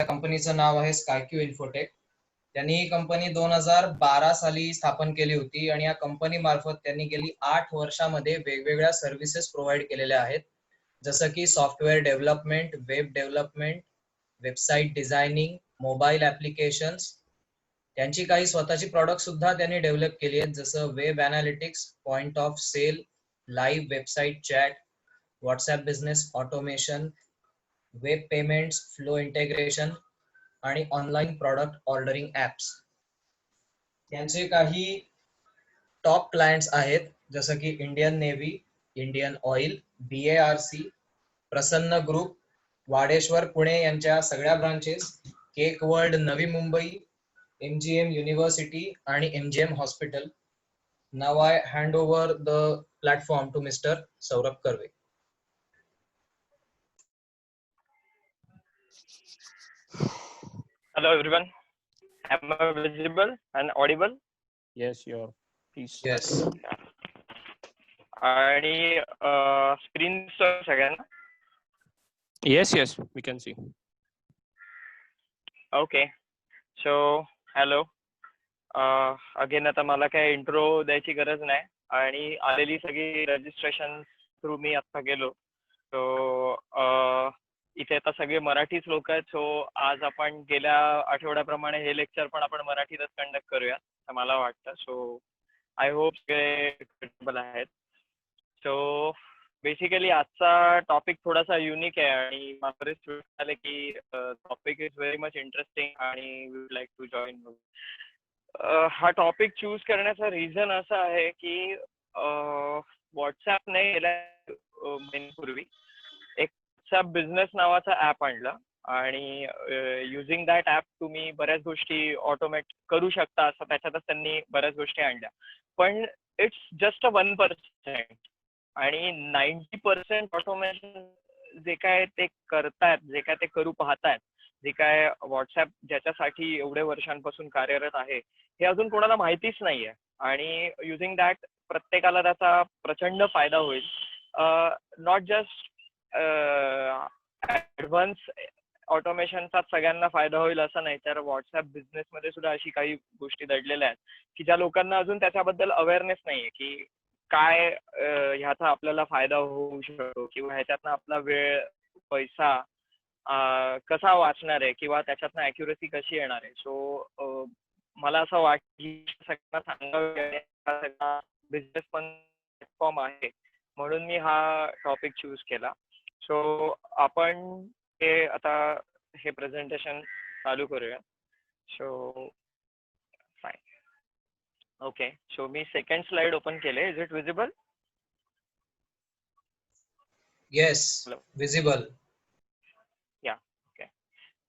कंपनीचं नाव आहे स्कायक्यू इन्फोटेक. त्यांनी ही कंपनी 2012 साली स्थापन केली होती आणि या कंपनी मार्फत त्यांनी गेली 8 वर्षामध्ये वेगवेगळ्या सर्व्हिसेस प्रोव्हाइड केलेल्या आहेत, जसं की software development, web development, website designing, mobile applications. त्यांची काही स्वतःची प्रॉडक्ट सुद्धा त्यांनी डेव्हलप केली आहेत, जसं web analytics, point of sale, live website chat, WhatsApp business automation, web payments, flow integration आणि ऑनलाईन प्रॉडक्ट ऑर्डरिंग ऍप्स. त्यांचे काही टॉप क्लायंट्स आहेत, जसं की Indian Navy, Indian Oil, BARC, Prasanna group, Wadeshwar Pune यांच्या सगळ्या branches, cake world Navi Mumbai, MGM university आणि MGM hospital. Now I hand over the platform to mister Saurabh Karve. Hello everyone. Am I visible and audible? Yes, you're. Please. Yes. आणि screen सगळ्यांना. Yes, we can see. Okay. So hello. Again आता मला काय intro द्यायची गरज नाही आणि आलेली सगळी रजिस्ट्रेशन थ्रू मी आता गेलो. So इथे आता सगळे मराठीच लोक आहेत. सो आज आपण गेल्या आठवड्याप्रमाणे हे लेक्चर पण आपण मराठीतच कंडक्ट करूया असं मला वाटतं. सो आय होप सगळे कम्फर्टेबल आहेत. सो बेसिकली आजचा टॉपिक थोडासा युनिक आहे आणि मला बरेच झाले की topic is very much interesting आणि we would like to join. हा टॉपिक चूज करण्याचा रिझन असा आहे की व्हॉट्सॲपने गेल्या महिन्यापूर्वी व्हॉट्सॲप बिझनेस नावाचा ऍप आणला आणि युझिंग दॅट ऍप तुम्ही बऱ्याच गोष्टी ऑटोमेट करू शकता असं त्याच्यातच त्यांनी बऱ्याच गोष्टी आणल्या. पण इट्स जस्ट 1% आणि 90% ऑटोमेशन जे काय ते करतायत, जे काय ते करू पाहतायत, जे काय व्हॉट्सॲप ज्याच्यासाठी एवढे वर्षांपासून कार्यरत आहे हे अजून कोणाला माहितीच नाहीये आणि युझिंग दॅट प्रत्येकाला त्याचा प्रचंड फायदा होईल. नॉट जस्ट ऍडव्हान्स ऑटोमेशनचा सगळ्यांना फायदा होईल असं नाही, तर व्हॉट्सॲप बिझनेसमध्ये सुद्धा अशी काही गोष्टी दडलेल्या आहेत की ज्या लोकांना अजून त्याच्याबद्दल अवेअरनेस नाहीये की काय ह्याचा आपल्याला फायदा होऊ शकतो किंवा ह्याच्यातनं आपला वेळ, पैसा कसा वाचणार आहे किंवा त्याच्यातनं ॲक्युरेसी कशी येणार आहे. सो मला असं वाटतं की सगळ्यांना सांगावं बिझनेस पण प्लॅटफॉर्म आहे म्हणून मी हा टॉपिक चूज केला. सो आपण हे आता हे प्रेझेंटेशन चालू करूया. So fine. ओके. सो मी सेकंड स्लाइड ओपन केले. Is it visible? Yes, visible. या ओके.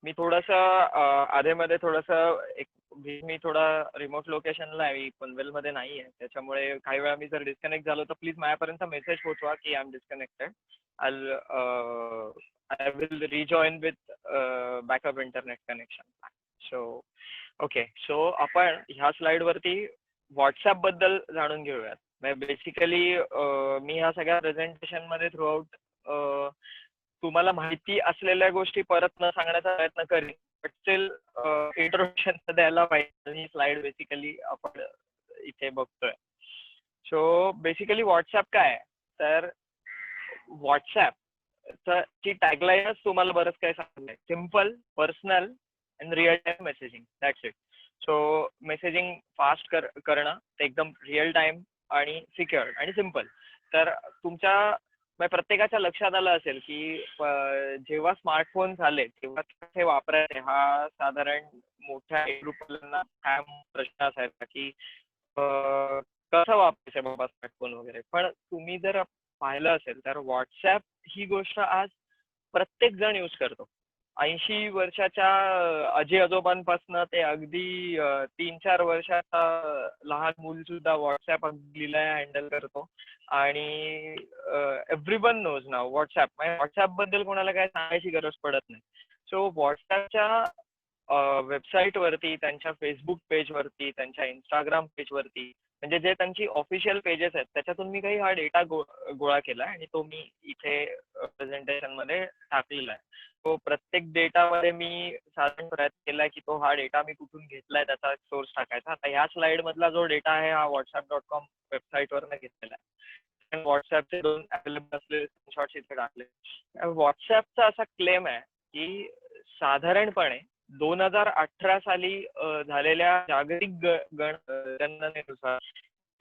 मी थोडंसं आधेमध्ये थोडंसं मी थोडा रिमोट लोकेशनला आहे, पनवेलमध्ये नाही आहे, त्याच्यामुळे काही वेळा मी जर डिस्कनेक्ट झालो तर प्लीज माझ्यापर्यंत मेसेज पोहोचवा की I am disconnected. I will rejoin with backup internet connection. So okay. So आपण ह्या स्लाइडवरती व्हॉट्सॲप बद्दल जाणून घेऊयात. बेसिकली मी ह्या सगळ्या प्रेझेंटेशनमध्ये थ्रूआउट तुम्हाला माहिती असलेल्या गोष्टी परत न सांगण्याचा प्रयत्न करीन, बट स्टील इंट्रोडक्शन द्यायला पाहिजे. ही स्लाइड बेसिकली आपण इथे बघतोय. सो बेसिकली व्हॉट्सॲप काय आहे, तर व्हॉट्सॲप ची टॅगलाईनच तुम्हाला बरंच काय सांगते, simple, personal and real time messaging. That's it. So messaging fast करणं, एकदम रिअल टाइम आणि सिक्युअर आणि सिम्पल. तर तुमच्या प्रत्येकाच्या लक्षात आलं असेल की जेव्हा स्मार्टफोन झाले तेव्हा कसे वापरायचे हा साधारण मोठ्या ग्रुपला काय प्रश्न असायचा की कसं वापरायचं बाबा स्मार्टफोन वगैरे. पण तुम्ही जर पाहिलं असेल तर व्हॉट्सॲप ही गोष्ट आज प्रत्येक जण यूज करतो. 80 वर्षाच्या आजी आजोबांपासून ते अगदी 3-4 वर्षाचा लहान मूल सुद्धा व्हॉट्सॲप लिहिलाय हँडल करतो आणि एव्हरीवन नोज नाव व्हॉट्सॲप. व्हॉट्सॲप बद्दल कोणाला काय सांगायची गरज पडत नाही. सो व्हॉट्सॲपच्या वेबसाईट वरती, त्यांच्या फेसबुक पेज वरती, त्यांच्या इंस्टाग्राम पेज वरती म्हणजे जे त्यांची ऑफिशियल पेजेस आहेत त्याच्यातून मी काही हा डेटा गोळा केला आणि तो मी इथे प्रेझेंटेशन मध्ये टाकलेला आहे. तो प्रत्येक डेटामध्ये मी साधारण प्रयत्न केलाय की तो हा डेटा मी कुठून घेतलाय त्याचा सोर्स टाकायचा. आता ह्या स्लाइड मधला जो डेटा आहे हा whatsapp.com वेबसाईट वरनं घेतलेला आहे. व्हॉट्सअपचे 2 अवेलेबल असलेले स्क्रीनशॉट्स इथे टाकले. व्हॉट्सअपचा असा क्लेम आहे की साधारणपणे 2018 साली झालेल्या जागतिक गणनेनुसार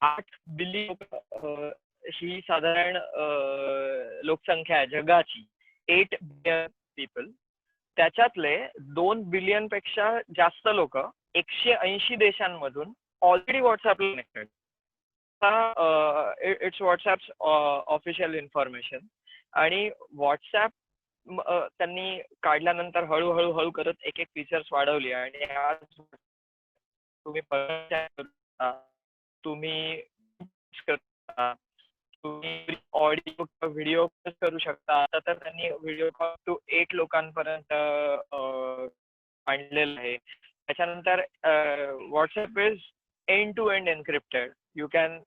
8 बिलियन ही साधारण लोकसंख्या आहे जगाची. 8 बिलियन पीपल. त्याच्यातले 2 बिलियन पेक्षा जास्त लोक 180 देशांमधून ऑलरेडी व्हॉट्सअपला connected. It's WhatsApp official information. आणि व्हॉट्सअप त्यांनी काढल्यानंतर हळूहळू करत एक फीचर्स वाढवली आणि आज तुम्ही तुम्ही तुम्ही ऑडिओ व्हिडिओ करू शकता. आता तर त्यांनी व्हिडिओ कॉल टू 8 लोकांपर्यंत आणलेलं आहे. त्याच्यानंतर WhatsApp is end to end encrypted. You can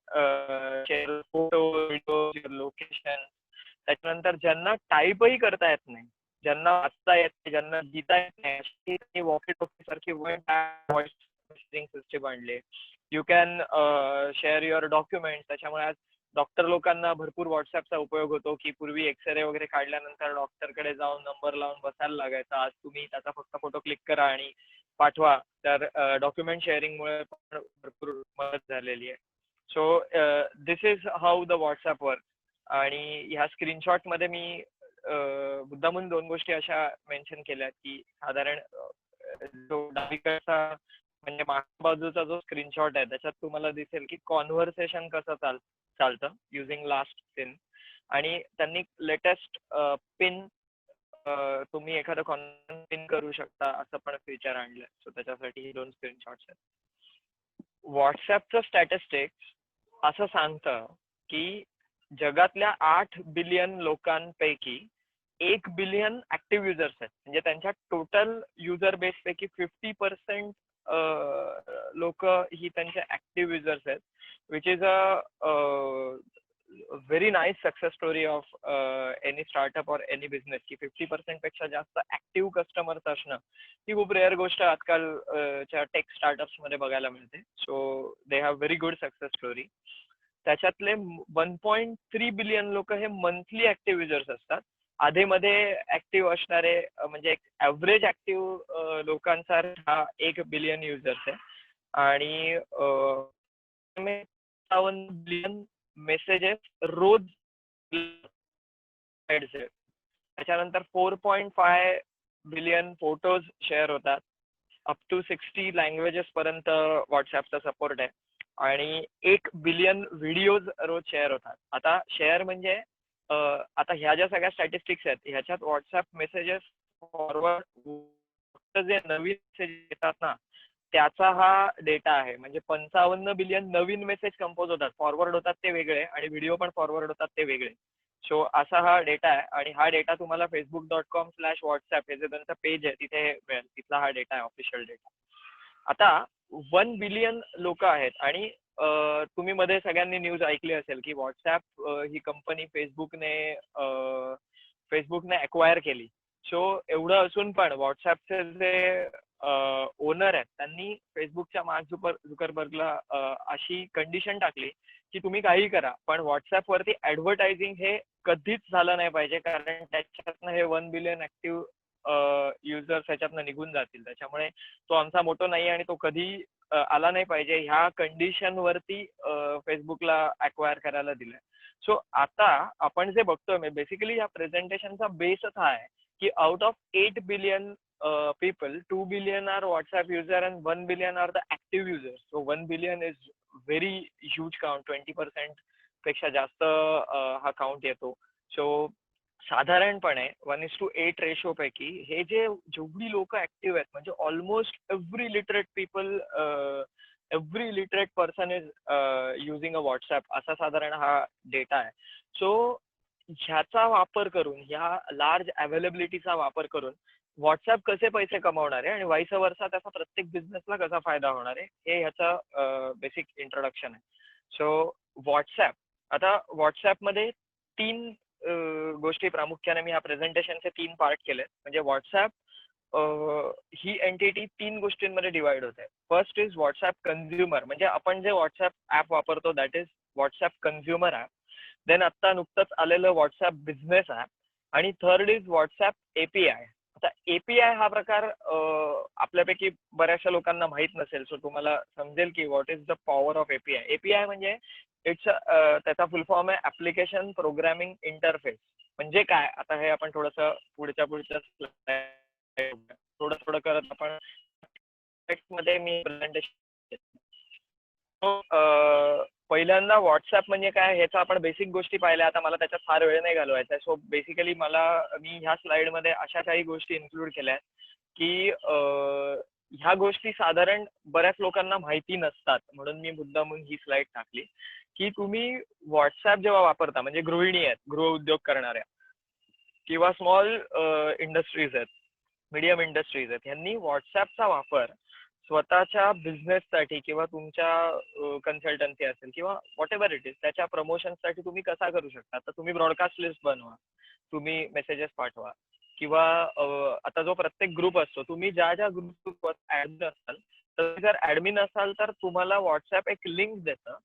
share photo, video, location. त्याच्यानंतर ज्यांना टाईपही करता येत नाही, ज्यांना वाचता येत नाही, ज्यांना लिहिता येत नाही, अशी वॉकी टॉकी सारखी व्हॉइस मेसेजिंग सिस्टम आणले. You can share your document. त्याच्यामुळे आज डॉक्टर लोकांना भरपूर व्हॉट्सअपचा उपयोग होतो की पूर्वी एक्सरे वगैरे काढल्यानंतर डॉक्टरकडे जाऊन नंबर लावून बसायला लागायचा. आज तुम्ही त्याचा फक्त फोटो क्लिक करा आणि पाठवा. तर डॉक्युमेंट शेअरिंगमुळे पण भरपूर मदत झालेली आहे. So this is how the WhatsApp work. आणि ह्या स्क्रीनशॉट मध्ये मी मुद्दामून 2 गोष्टी अशा मेन्शन केल्या की साधारण जो डावीकडचा म्हणजे मागच्या बाजूचा जो स्क्रीनशॉट आहे त्याच्यात तुम्हाला दिसेल की कॉन्व्हर्सेशन कसं चालतं युझिंग लास्ट पिन. आणि त्यांनी लेटेस्ट पिन तुम्ही एखादं कॉन्व्हर्सेशन पिन करू शकता असं पण फीचर आणलंय. सो त्याच्यासाठी ही 2 स्क्रीनशॉट्स आहेत. व्हॉट्सअपचं स्टॅटिस्टिक्स असं सांगतं की जगातल्या 8 बिलियन लोकांपैकी 1 बिलियन ऍक्टिव्ह युजर्स आहेत. म्हणजे त्यांच्या टोटल युजर बेस पैकी 50% लोक ही त्यांचे ऍक्टिव्ह युजर्स आहेत. Which is a very nice success story of any startup or any business की 50% पेक्षा जास्त ऍक्टिव्ह कस्टमर्स असणं ही खूप रेअर गोष्ट आजकालच्या टेक स्टार्टअप्स मध्ये बघायला मिळते. So they have very good success story. त्याच्यातले 1.3 बिलियन लोक हे मंथली ऍक्टिव्ह युजर्स असतात. आधेमध्ये ऍक्टिव्ह असणारे म्हणजे एक ऍव्हरेज ऍक्टिव्ह लोकांचा हा 1 बिलियन युजर्स आहे. आणि 57 बिलियन मेसेजेस रोज. त्याच्यानंतर 4.5 बिलियन फोटोज शेअर होतात. अप टू 60 लँग्वेजेस पर्यंत व्हॉट्सअपचा सपोर्ट आहे. आणि 1 बिलियन व्हिडिओज रोज शेअर होतात. आता शेअर म्हणजे आता ह्या ज्या सगळ्या स्टॅटिस्टिक्स आहेत ह्याच्यात व्हॉट्सअप मेसेजेस फॉरवर्ड जे नवीन मेसेज येतात ना त्याचा हा डेटा आहे. म्हणजे 55 बिलियन नवीन मेसेज कंपोज होतात. फॉरवर्ड होतात ते वेगळे आणि व्हिडिओ पण फॉरवर्ड होतात ते वेगळे. सो असा हा डेटा आहे. आणि हा डेटा तुम्हाला facebook.com/whatsapp हे जे त्यांचं पेज आहे तिथे मिळेल. तिथला हा डेटा आहे ऑफिशियल डेटा. आता 1 बिलियन लोक आहेत. आणि तुम्ही मध्ये सगळ्यांनी न्यूज ऐकली असेल की व्हॉट्सअप ही कंपनी फेसबुकने अक्वायर केली. सो एवढं असून पण व्हॉट्सअपचे जे ओनर आहेत त्यांनी फेसबुकच्या मार्क झुकरबर्गला अशी कंडिशन टाकली की तुम्ही काही करा पण व्हॉट्सअपवरती ऍडव्हर्टायझिंग हे कधीच झालं नाही पाहिजे. कारण त्याच्यातनं हे 1 बिलियन ऍक्टिव्ह युजर्स ह्याच्यातनं निघून जातील. त्याच्यामुळे तो आमचा मोटो नाही आणि तो कधी आला नाही पाहिजे. ह्या कंडिशन वरती फेसबुकला अक्वायर करायला दिलंय. सो आता आपण जे बघतोय बेसिकली या प्रेझेंटेशनचा बेसच हा आहे की out of 8 billion people, 2 billion are WhatsApp user and 1 billion are the active users. So 1 billion is very huge count. 20% पेक्षा जास्त हा काउंट येतो. सो साधारणपणे 1:8 रेशो पैकी हे जे जेवढी लोक ऍक्टिव्ह आहेत म्हणजे almost every literate people, every literate person is using a WhatsApp असा साधारण हा डेटा आहे. सो ह्याचा वापर करून ह्या लार्ज अवेलेबिलिटीचा वापर करून व्हॉट्सअप कसे पैसे कमावणार आहे आणि वाईस वर्सा त्याचा प्रत्येक बिझनेसला कसा फायदा होणार आहे हे ह्याचं बेसिक इंट्रोडक्शन आहे. सो व्हॉट्सॲप, आता व्हॉट्सॲपमध्ये 3 गोष्टी प्रामुख्याने मी ह्या प्रेझेंटेशनचे 3 पार्ट केले. म्हणजे व्हॉट्सॲप ही एंटिटी 3 गोष्टींमध्ये डिवाइड होते. फर्स्ट इज व्हॉट्सॲप कन्झ्युमर, म्हणजे आपण जे व्हॉट्सॲप ऍप वापरतो that is WhatsApp consumer app. Then आता नुकतंच आलेलं व्हॉट्सॲप बिझनेस ऍप, आणि थर्ड इज व्हॉट्सॲप एपीआय. आता एपीआय हा प्रकार आपल्यापैकी बऱ्याचशा लोकांना माहित नसेल, सो तुम्हाला समजेल की what is the power of API. API म्हणजे इट्स त्याचा फुल फॉर्म आहे ऍप्लिकेशन प्रोग्रामिंग इंटरफेस. म्हणजे काय, आता हे आपण थोडंसं पुढच्या थोडं थोडं करत आपण मध्ये मी प्रेझेंटेशन. पहिल्यांदा व्हॉट्सॲप म्हणजे काय ह्याचा आपण बेसिक गोष्टी पाहिल्या. आता मला त्याच्यात फार वेळ नाही घालवायचा, सो बेसिकली मी ह्या स्लाइडमध्ये अशा काही गोष्टी इन्क्लूड केल्या आहेत की ह्या गोष्टी साधारण बऱ्याच लोकांना माहिती नसतात, म्हणून मी मुद्दामून ही स्लाइड टाकली की तुम्ही व्हॉट्सॲप जेव्हा वापरता, म्हणजे गृहिणी आहेत, गृह उद्योग करणाऱ्या किंवा स्मॉल इंडस्ट्रीज आहेत, मीडियम इंडस्ट्रीज आहेत, ह्यांनी व्हॉट्सॲपचा वापर स्वतःच्या बिझनेससाठी किंवा तुमच्या कन्सल्टन्सी असेल किंवा व्हॉट एव्हर इट इज त्याच्या प्रमोशनसाठी तुम्ही कसा करू शकता. तर तुम्ही ब्रॉडकास्ट लिस्ट बनवा, तुम्ही मेसेजेस पाठवा, किंवा आता जो प्रत्येक ग्रुप असतो, तुम्ही ज्या ज्या ग्रुपवर ऍडमिन असाल, तर जर ऍडमिन असाल तर तुम्हाला व्हॉट्सॲप एक लिंक देतं.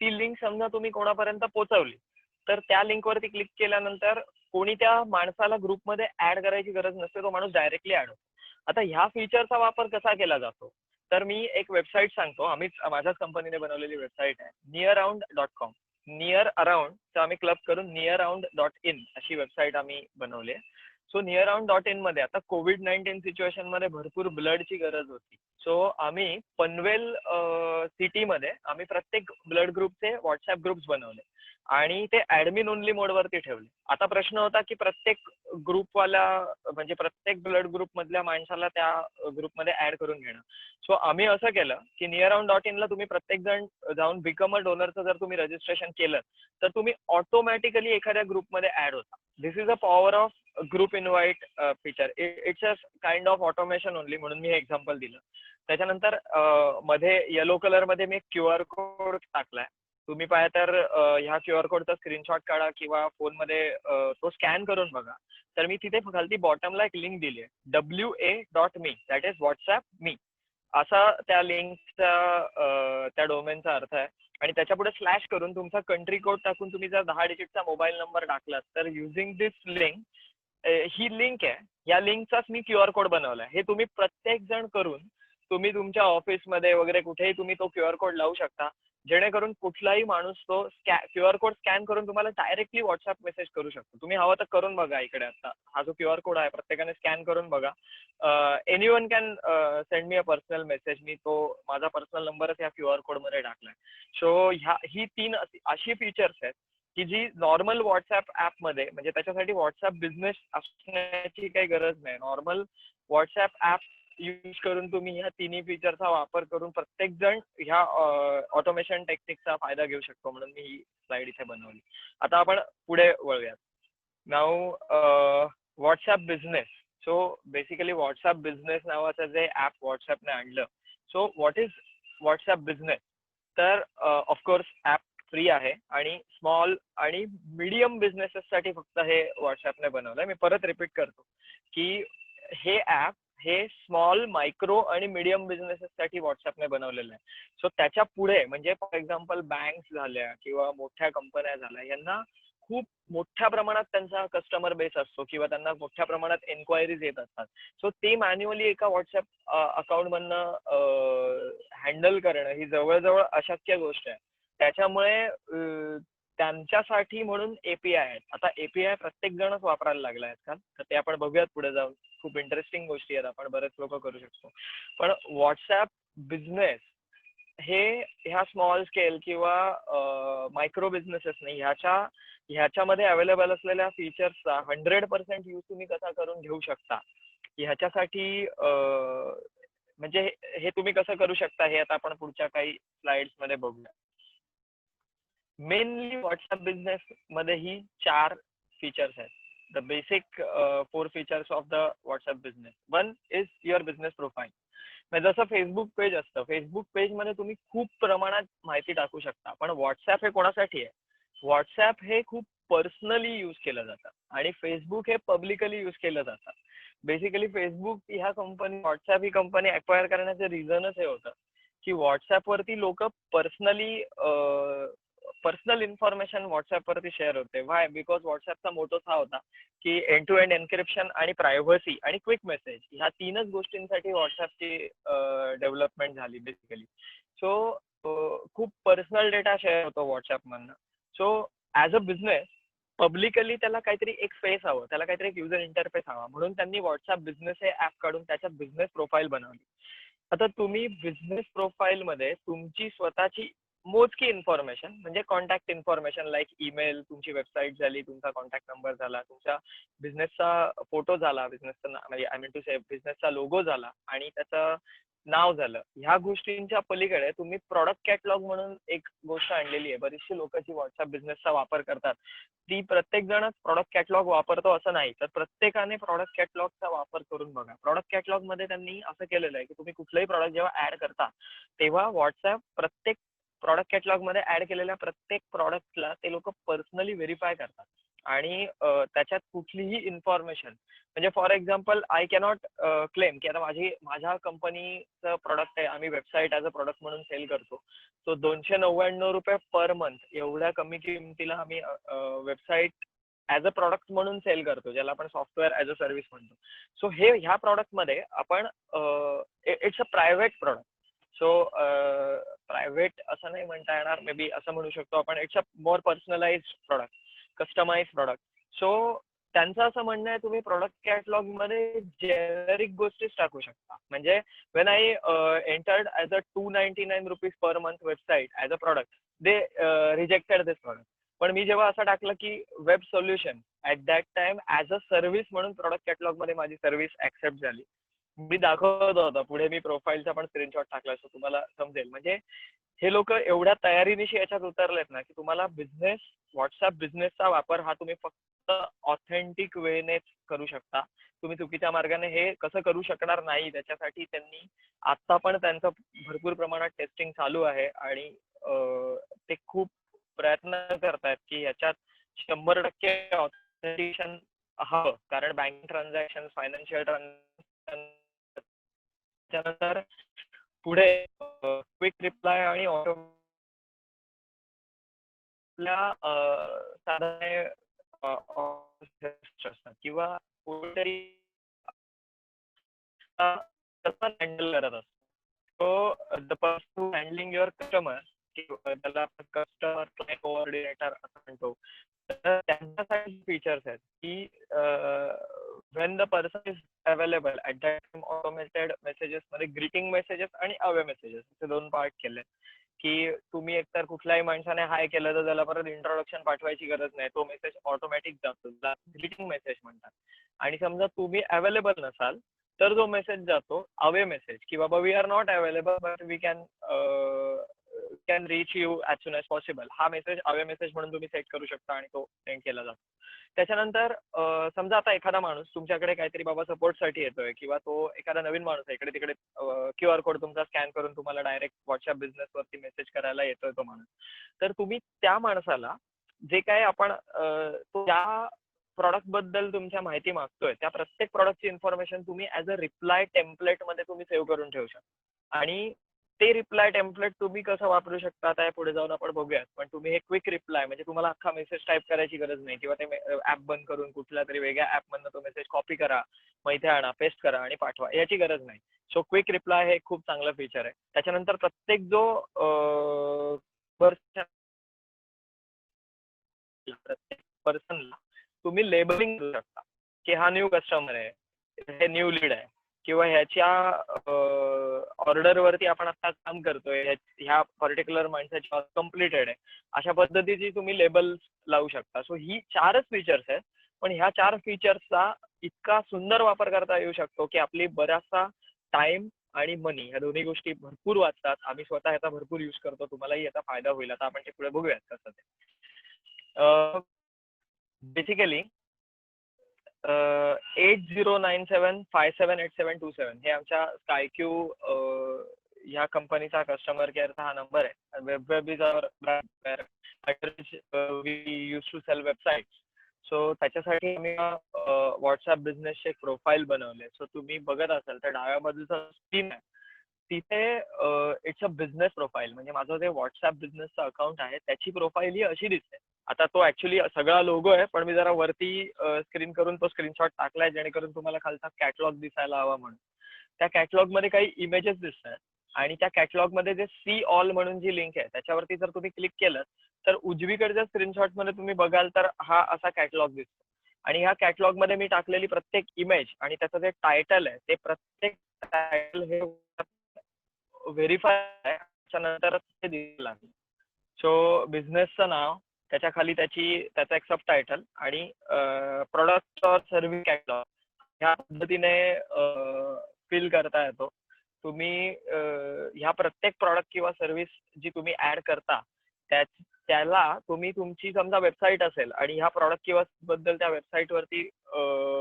ती लिंक समजा तुम्ही कोणापर्यंत पोहोचवली तर त्या लिंकवरती क्लिक केल्यानंतर कोणी त्या माणसाला ग्रुपमध्ये ऍड करायची गरज नसते, तो माणूस डायरेक्टली ऍड होतो. आता ह्या फीचरचा वापर कसा केला जातो, तर मी एक वेबसाईट सांगतो. माझ्याच कंपनीने बनवलेली वेबसाईट आहे neararound.com. नियर अराउंडचा आम्ही क्लब करून neararound.in अशी वेबसाईट आम्ही बनवली आहे. सो neararound.in मध्ये आता COVID-19 सिच्युएशन मध्ये भरपूर ब्लडची गरज होती. सो आम्ही पनवेल सिटीमध्ये आम्ही प्रत्येक ब्लड ग्रुपचे व्हॉट्सॲप ग्रुप्स बनवले आणि ते ऍडमिन ओनली मोडवरती ठेवले. आता प्रश्न होता की प्रत्येक ग्रुपवाला म्हणजे प्रत्येक ब्लड ग्रुप मधल्या माणसाला त्या ग्रुपमध्ये ऍड करून घेणं. सो आम्ही असं केलं की neararound.in ला तुम्ही प्रत्येक जण जाऊन बिकम अ डोनरचं जर तुम्ही रजिस्ट्रेशन केलं तर तुम्ही ऑटोमॅटिकली एखाद्या ग्रुपमध्ये ऍड होता. This is a power of group invite feature. It's a kind of automation only, म्हणून मी हे एक्झाम्पल दिलं. त्याच्यानंतर मध्ये येलो कलर मध्ये मी QR कोड टाकलाय. तुम्ही पाहिजे तर ह्या QR कोडचा स्क्रीनशॉट काढा किंवा फोनमध्ये तो स्कॅन करून बघा. तर मी तिथे खालती बॉटमला एक लिंक दिली आहे, WA.me, दॅट इज व्हॉट्सॲप मी, असा त्या लिंकचा त्या डोमेनचा अर्थ आहे. आणि त्याच्या पुढे स्लॅश करून तुमचा कंट्री कोड टाकून तुम्ही जर 10 डिजिटचा मोबाईल नंबर टाकलात तर युझिंग दिस लिंक, ही लिंक आहे, या लिंकचाच मी QR कोड बनवलाय. हे तुम्ही प्रत्येक जण करून तुम्ही तुमच्या ऑफिसमध्ये वगैरे कुठेही तुम्ही तो QR कोड लावू शकता, जेणेकरून कुठलाही माणूस तो QR कोड स्कॅन करून तुम्हाला डायरेक्टली व्हॉट्सअप मेसेज करू शकतो. तुम्ही हवं तर करून बघा. इकडे आता हा जो QR कोड आहे प्रत्येकाने स्कॅन करून बघा. Anyone can send me a personal message. मी तो माझा पर्सनल नंबरच या QR कोड मध्ये टाकलाय. सो ही 3 अशी फीचर्स आहेत की जी नॉर्मल व्हॉट्सॲप ऍपमध्ये, म्हणजे त्याच्यासाठी व्हॉट्सॲप बिझनेस असण्याची काही गरज नाही. नॉर्मल व्हॉट्सॲप ऍप यूज करून तुम्ही ह्या तिन्ही फीचरचा वापर करून प्रत्येक जण ह्या ऑटोमेशन टेक्निकचा फायदा घेऊ शकतो, म्हणून मी ही स्लाइड इथे बनवली. आता आपण पुढे वळूयात. Now WhatsApp business. So basically WhatsApp business नावाचं जे ऍप व्हॉट्सॲपने आणलं. So what is WhatsApp business? तर ऑफकोर्स ऍप फ्री आहे आणि स्मॉल आणि मीडियम बिझनेसेससाठी फक्त हे व्हॉट्सॲपने बनवलंय. मी परत रिपीट करतो की हे ऍप हे स्मॉल, मायक्रो आणि मीडियम बिझनेसेससाठी व्हॉट्सॲपने बनवलेलं आहे. सो त्याच्या पुढे म्हणजे फॉर एक्झाम्पल बँक्स झाल्या किंवा मोठ्या कंपन्या झाल्या, यांना खूप मोठ्या प्रमाणात त्यांचा कस्टमर बेस असतो किंवा त्यांना मोठ्या प्रमाणात एन्क्वायरीज येत असतात. सो ते मॅन्युअली एका व्हॉट्सॲप अकाउंटमधनं हँडल करणं ही जवळजवळ अशक्य गोष्ट आहे. त्याच्यामुळे त्यांच्यासाठी म्हणून एपीआय आहेत. आता एपीआय प्रत्येक जणच वापरायला लागला आहेत का, तर ते आपण बघूयात पुढे जाऊन. खूप इंटरेस्टिंग गोष्टी आहेत, आपण बरेच लोक करू शकतो. पण व्हॉट्सॲप बिझनेस हे ह्या स्मॉल स्केल किंवा मायक्रो बिझनेसेस नाही, ह्याच्यामध्ये अवेलेबल असलेल्या फीचर्सचा 100% यूज तुम्ही कसा करून घेऊ शकता, ह्याच्यासाठी म्हणजे हे तुम्ही कसं करू शकता हे आता आपण पुढच्या काही स्लाइड्स मध्ये बघूया. मेनली व्हॉट्सॲप बिझनेस मध्ये ही 4 फीचर्स आहेत. The basic 4 features of the WhatsApp business. One is your business profile. म्हणजे जसं फेसबुक पेज असतं, फेसबुक पेज मध्ये तुम्ही खूप प्रमाणात माहिती टाकू शकता, पण व्हॉट्सअप हे कोणासाठी आहे? व्हॉट्सअप हे खूप पर्सनली यूज केलं जातं आणि फेसबुक हे पब्लिकली यूज केलं जातं. बेसिकली फेसबुक ह्या कंपनी, व्हॉट्सअप ही कंपनी अक्वायर करण्याचं रिझनच हे होतं की व्हॉट्सअप वरती लोक पर्सनल इन्फॉर्मेशन व्हॉट्सअप वरती शेअर होते. व्हाय? बिकॉज व्हॉट्सअपचा मोटोच हा होता की एंड टू एंड एन्क्रिप्शन आणि प्रायव्हसी आणि क्विक मेसेज ह्या तीनच गोष्टींसाठी व्हॉट्सअपची डेव्हलपमेंट झाली बेसिकली. सो खूप पर्सनल डेटा शेअर होतो व्हॉट्सअप मधनं. So as a business publicly त्याला काहीतरी एक फेस हवं, त्याला काहीतरी एक युजर इंटरफेस हवा, म्हणून त्यांनी व्हॉट्सअप बिझनेस हे ऍप काढून त्याच्यात बिझनेस प्रोफाईल बनवली. आता तुम्ही बिझनेस प्रोफाईल मध्ये तुमची स्वतःची मोजकी इन्फॉर्मेशन म्हणजे कॉन्टॅक्ट इन्फॉर्मेशन लाईक ईमेल, तुमची वेबसाईट झाली, तुमचा कॉन्टॅक्ट नंबर झाला, तुमच्या बिझनेसचा फोटो झाला, बिझनेसचा म्हणजे आय मीन टू से बिझनेसचा लोगो झाला आणि त्याचं नाव झालं, ह्या गोष्टींच्या पलीकडे तुम्ही प्रॉडक्ट कॅटलॉग म्हणून एक गोष्ट आणलेली आहे. बरीचशी लोक जी व्हॉट्सअप बिझनेसचा वापर करतात ती प्रत्येक जणच प्रॉडक्ट कॅटलॉग वापरतो असं नाही, तर प्रत्येकाने प्रॉडक्ट कॅटलॉगचा वापर करून बघा. प्रॉडक्ट कॅटलॉग मध्ये त्यांनी असं केलेलं आहे की तुम्ही कुठलंही प्रॉडक्ट जेव्हा ऍड करता तेव्हा व्हॉट्सअप प्रत्येक प्रॉडक्ट कॅटलॉग मध्ये ऍड केलेल्या प्रत्येक प्रॉडक्टला ते लोक पर्सनली व्हेरीफाय करतात आणि त्याच्यात कुठलीही इन्फॉर्मेशन म्हणजे for example I cannot claim की आता माझ्या कंपनीचं प्रॉडक्ट आहे, आम्ही वेबसाईट ऍज अ प्रॉडक्ट म्हणून सेल करतो, सो 299 रुपये पर मंथ एवढ्या कमी किमतीला आम्ही वेबसाईट ऍज अ प्रॉडक्ट म्हणून सेल करतो, ज्याला आपण सॉफ्टवेअर ऍज अ सर्व्हिस म्हणतो. सो हे ह्या प्रॉडक्ट मध्ये आपण it's a private product. So private असं नाही म्हणता येणार, मे बी असं म्हणू शकतो आपण it's a more personalise product, customise product. So त्यांचं असं म्हणणं आहे तुम्ही प्रॉडक्ट कॅटलॉग मध्ये जेनेरिक गोष्टीच टाकू शकता. म्हणजे when I entered as a 299 rupees per month website as a product, they rejected this product. पण मी जेव्हा असं टाकलं की web solution at that time as a service म्हणून प्रॉडक्ट कॅटलॉग मध्ये माझी सर्व्हिस ऍक्सेप्ट झाली. मी दाखवत होता पुढे, मी प्रोफाईलचा पण स्क्रीनशॉट टाकला असं तुम्हाला समजेल. म्हणजे हे लोक एवढ्या तयारीनिशी याच्यात उतरलेत ना की तुम्हाला बिझनेस, व्हॉट्सअप बिझनेसचा वापर हा तुम्ही फक्त ऑथेंटिक वेनेच करू शकता. तुम्ही चुकीच्या मार्गाने हे कसं करू शकणार नाही, त्याच्यासाठी त्यांनी आता पण त्यांचं भरपूर प्रमाणात टेस्टिंग चालू आहे आणि ते खूप प्रयत्न करतायत की याच्यात 100% ऑथेंटिकेशन हवं, कारण बँक ट्रान्झॅक्शन, फायनान्शियल ट्रान्झॅक्शन, त्यानंतर पुढे क्विक रिप्लाय आणि ऑटो साधारण असतात किंवा कोणीतरी हँडल करत असतो. So the person handling your customer, त्याला आपण कस्टमर क्लायंट कोऑर्डिनेटर असं म्हणतो, तर त्यांच्यासाठी फीचर्स आहेत की when the person is available at that time automated messages मध्ये ग्रीटिंग मेसेजेस आणि अवे मेसेजेस असे दोन पार्ट केले की तुम्ही एकतर कुठल्याही माणसाने हाय केलं तर त्याला परत इंट्रोडक्शन पाठवायची गरज नाही, तो मेसेज ऑटोमॅटिक जातो, ग्रीटिंग मेसेज म्हणतात. आणि समजा तुम्ही अवेलेबल नसाल तर जो मेसेज जातो अवे मेसेज की बाबा we are not available but we can reach you as soon as possible, हा मेसेज अवे मेसेज म्हणून तुम्ही सेट करू शकता आणि तो सेंड केला जातो. त्याच्यानंतर समजा आता एखादा माणूस तुमच्याकडे काहीतरी बाबा सपोर्टसाठी येतोय किंवा तो एखादा नवीन माणूस आहे, इकडे तिकडे QR कोड तुमचा स्कॅन करून तुम्हाला डायरेक्ट व्हॉट्सअप बिझनेस वरती मेसेज करायला येतोय तो माणूस, तर तुम्ही त्या माणसाला जे काय आपण त्या प्रॉडक्ट बद्दल तुमच्या माहिती मागतोय त्या प्रत्येक प्रॉडक्टची इन्फॉर्मेशन तुम्ही ऍज अ रिप्लाय टेम्पलेट मध्ये तुम्ही सेव्ह करून ठेवू शकता. आणि ते रिप्लाय टेम्पलेट तुम्ही कसं वापरू शकता आता पुढे जाऊन आपण बघूयात, पण तुम्ही हे क्विक रिप्लाय म्हणजे तुम्हाला अख्खा मेसेज टाईप करायची गरज नाही किंवा ते ऍप बंद करून कुठल्या तरी वेगळ्या ऍप मधनं तो मेसेज कॉपी करा, मग इथे आणा, पेस्ट करा आणि पाठवा, याची गरज नाही. सो क्विक रिप्लाय हे खूप चांगलं फीचर आहे. त्याच्यानंतर प्रत्येक जो प्रत्येक पर्सनला तुम्ही लेबलिंग करू शकता की हा न्यू कस्टमर आहे, हे न्यू लीड आहे किंवा ह्याच्या ऑर्डर वरती आपण आता काम करतोय, ह्या पर्टिक्युलर माणसाची कम्प्लिटेड आहे, अशा पद्धतीची तुम्ही लेबल लावू शकता. सो ही 4च फीचर्स आहेत, पण ह्या 4 फीचर्सचा इतका सुंदर वापर करता येऊ शकतो की आपली बराचसा टाइम आणि मनी ह्या दोन्ही गोष्टी भरपूर वाचतात. आम्ही स्वतः याचा भरपूर युज करतो, तुम्हालाही याचा फायदा होईल. आता आपण ते पुढे बघूयात कसं ते. बेसिकली 8097578727 हे आमच्या स्कायक्यू ह्या कंपनीचा कस्टमर केअरचा हा नंबर आहे. Web is our brand we use to sell website. So त्याच्यासाठी आम्ही व्हॉट्सअप बिझनेसचे एक प्रोफाईल बनवले. सो तुम्ही बघत असाल तर डाव्या बाजूचा स्क्रीन आहे तिथे इट्स अ बिझनेस प्रोफाईल. म्हणजे माझं जे व्हॉट्सअप बिझनेसचं अकाउंट आहे त्याची प्रोफाईल ही अशी दिसते. आता तो ऍक्च्युली सगळा लोगो आहे, पण मी जरा वरती स्क्रीन करून तो स्क्रीनशॉट टाकलाय जेणेकरून तुम्हाला खालचा कॅटलॉग दिसायला हवा म्हणून. त्या कॅटलॉग मध्ये काही इमेजेस दिसतात आणि त्या कॅटलॉग मध्ये जे सी ऑल म्हणून जी लिंक आहे त्याच्यावरती जर तुम्ही क्लिक केलं तर उजवीकडच्या स्क्रीनशॉट मध्ये तुम्ही बघाल तर हा असा कॅटलॉग दिसतो. आणि ह्या कॅटलॉग मध्ये मी टाकलेली प्रत्येक इमेज आणि त्याचं जे टायटल आहे ते प्रत्येक टायटल हे व्हेरीफाय आहे, त्याच्यानंतरच ते दिसलं लागेल. सो बिझनेसचं नाव, त्याच्या खाली त्याचा एक सब टायटल आणि प्रोडक्ट और सर्व्हिस कॅटलॉग ह्या पद्धतीने फिल करता येतो. तुम्ही ह्या प्रत्येक प्रॉडक्ट किंवा सर्व्हिस जी तुम्ही ऍड करता त्याला तुम्ही तुमची समजा वेबसाईट असेल आणि ह्या प्रॉडक्ट किंवा बद्दल त्या वेबसाईट वरती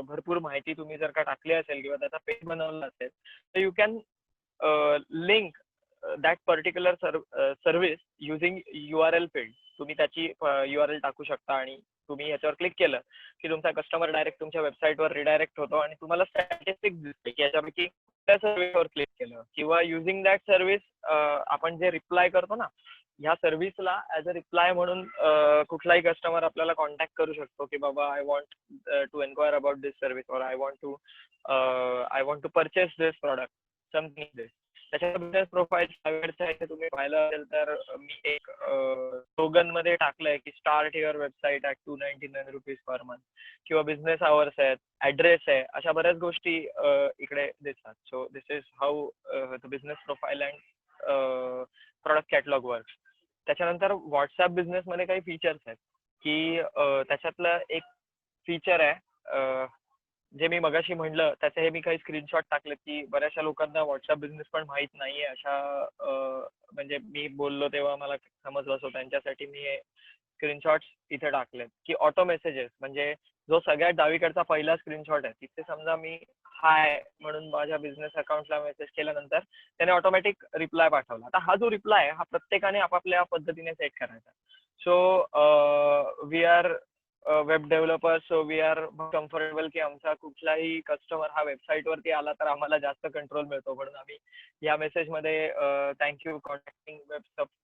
भरपूर माहिती तुम्ही जर का टाकली असेल किंवा त्याचा पेज बनवला असेल तर you can link that particular service using URL field. तुम्ही त्याची URL टाकू शकता आणि तुम्ही याच्यावर क्लिक केलं की तुमचा कस्टमर डायरेक्ट तुमच्या वेबसाईटवर रिडायरेक्ट होतो आणि तुम्हाला स्टॅटिस्टिक्स दिसते की याच्यापैकी त्या सर्व्हिसवर क्लिक केलं किंवा युझिंग दॅट सर्व्हिस आपण जे रिप्लाय करतो ना ह्या सर्व्हिसला ऍज अ रिप्लाय म्हणून कुठलाही कस्टमर आपल्याला कॉन्टॅक्ट करू शकतो की बाबा I want to enquire about this service और I want to purchase this product something this. त्याच्या बिझनेस प्रोफाईल इथे तुम्ही पाहिलं असेल तर मी एक स्लोगन मध्ये टाकलंय की start your website at ₹299 per month किंवा बिझनेस आवर्स आहेत, ऍड्रेस आहे, अशा बऱ्याच गोष्टी इकडे दिसतात. So this is how the business profile and product catalogue works. त्याच्यानंतर व्हॉट्सअप बिझनेस मध्ये काही फीचर्स आहेत की त्याच्यातलं एक फीचर आहे जे मी मगाशी म्हणलं त्याचे हे मी काही स्क्रीनशॉट टाकले की बऱ्याचशा लोकांना व्हॉट्सअप बिझनेस पण माहित नाहीये अशा म्हणजे मी बोललो तेव्हा मला समजलं असो त्यांच्यासाठी मी हे स्क्रीनशॉट्स इथे टाकलेत की ऑटो मेसेजेस म्हणजे जो सगळ्यात डावीकडचा पहिला स्क्रीनशॉट आहे तिथे समजा मी हाय म्हणून माझ्या बिझनेस अकाउंटला मेसेज केल्यानंतर त्याने ऑटोमॅटिक रिप्लाय पाठवला. आता हा जो रिप्लाय हा प्रत्येकाने आपापल्या पद्धतीने सेट करायचा. So we are web developer so we are comfortable की आमचा कुठलाही कस्टमर हा वेबसाईट वरती आला तर आम्हाला जास्त कंट्रोल मिळतो म्हणून आम्ही या मेसेजमध्ये thank you contacting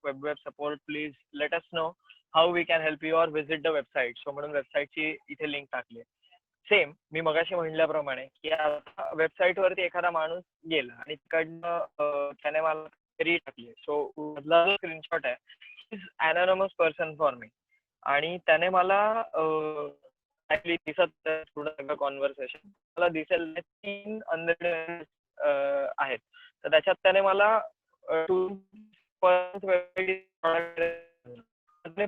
web support please let us know how we can help you or visit the website. So म्हणून वेबसाईटची इथे लिंक टाकली. सेम मी मगाशी म्हणल्याप्रमाणे की आता वेबसाईट वरती एखादा माणूस गेला आणि तिकडनं त्याने मला री टाकली. सो मधला जो स्क्रीनशॉट आहे इज अनॉनमस पर्सन फॉर मी आणि त्याने मला दिसत थोडं सगळं कॉन्व्हर्सेशन मला दिसेल 3 अनरेड आहेत तर त्याच्यात त्याने मला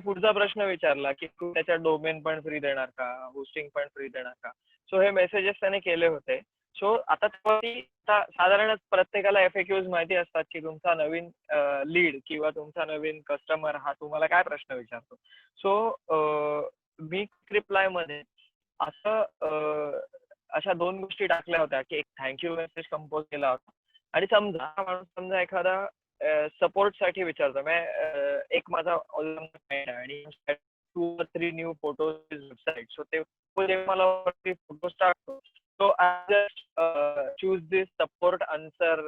पुढचा प्रश्न विचारला की तू त्याच्या डोमेन पण फ्री देणार का, होस्टिंग पण फ्री देणार का. सो हे मेसेजेस त्याने केले होते. सो आता साधारणच प्रत्येकाला FAQs माहिती असतात की तुमचा नवीन लीड किंवा तुमचा नवीन कस्टमर हा तुम्हाला काय प्रश्न विचारतो. सो मी रिप्लाय मध्ये असं अशा 2 गोष्टी टाकल्या होत्या की एक थँक्यू मेसेज कंपोज केला होता आणि समजा एखादा सपोर्ट साठी विचारतो एक माझा आणि 2 or 3 new photos website. So ते मला फोटोज टाकतो. So I just choose this support answer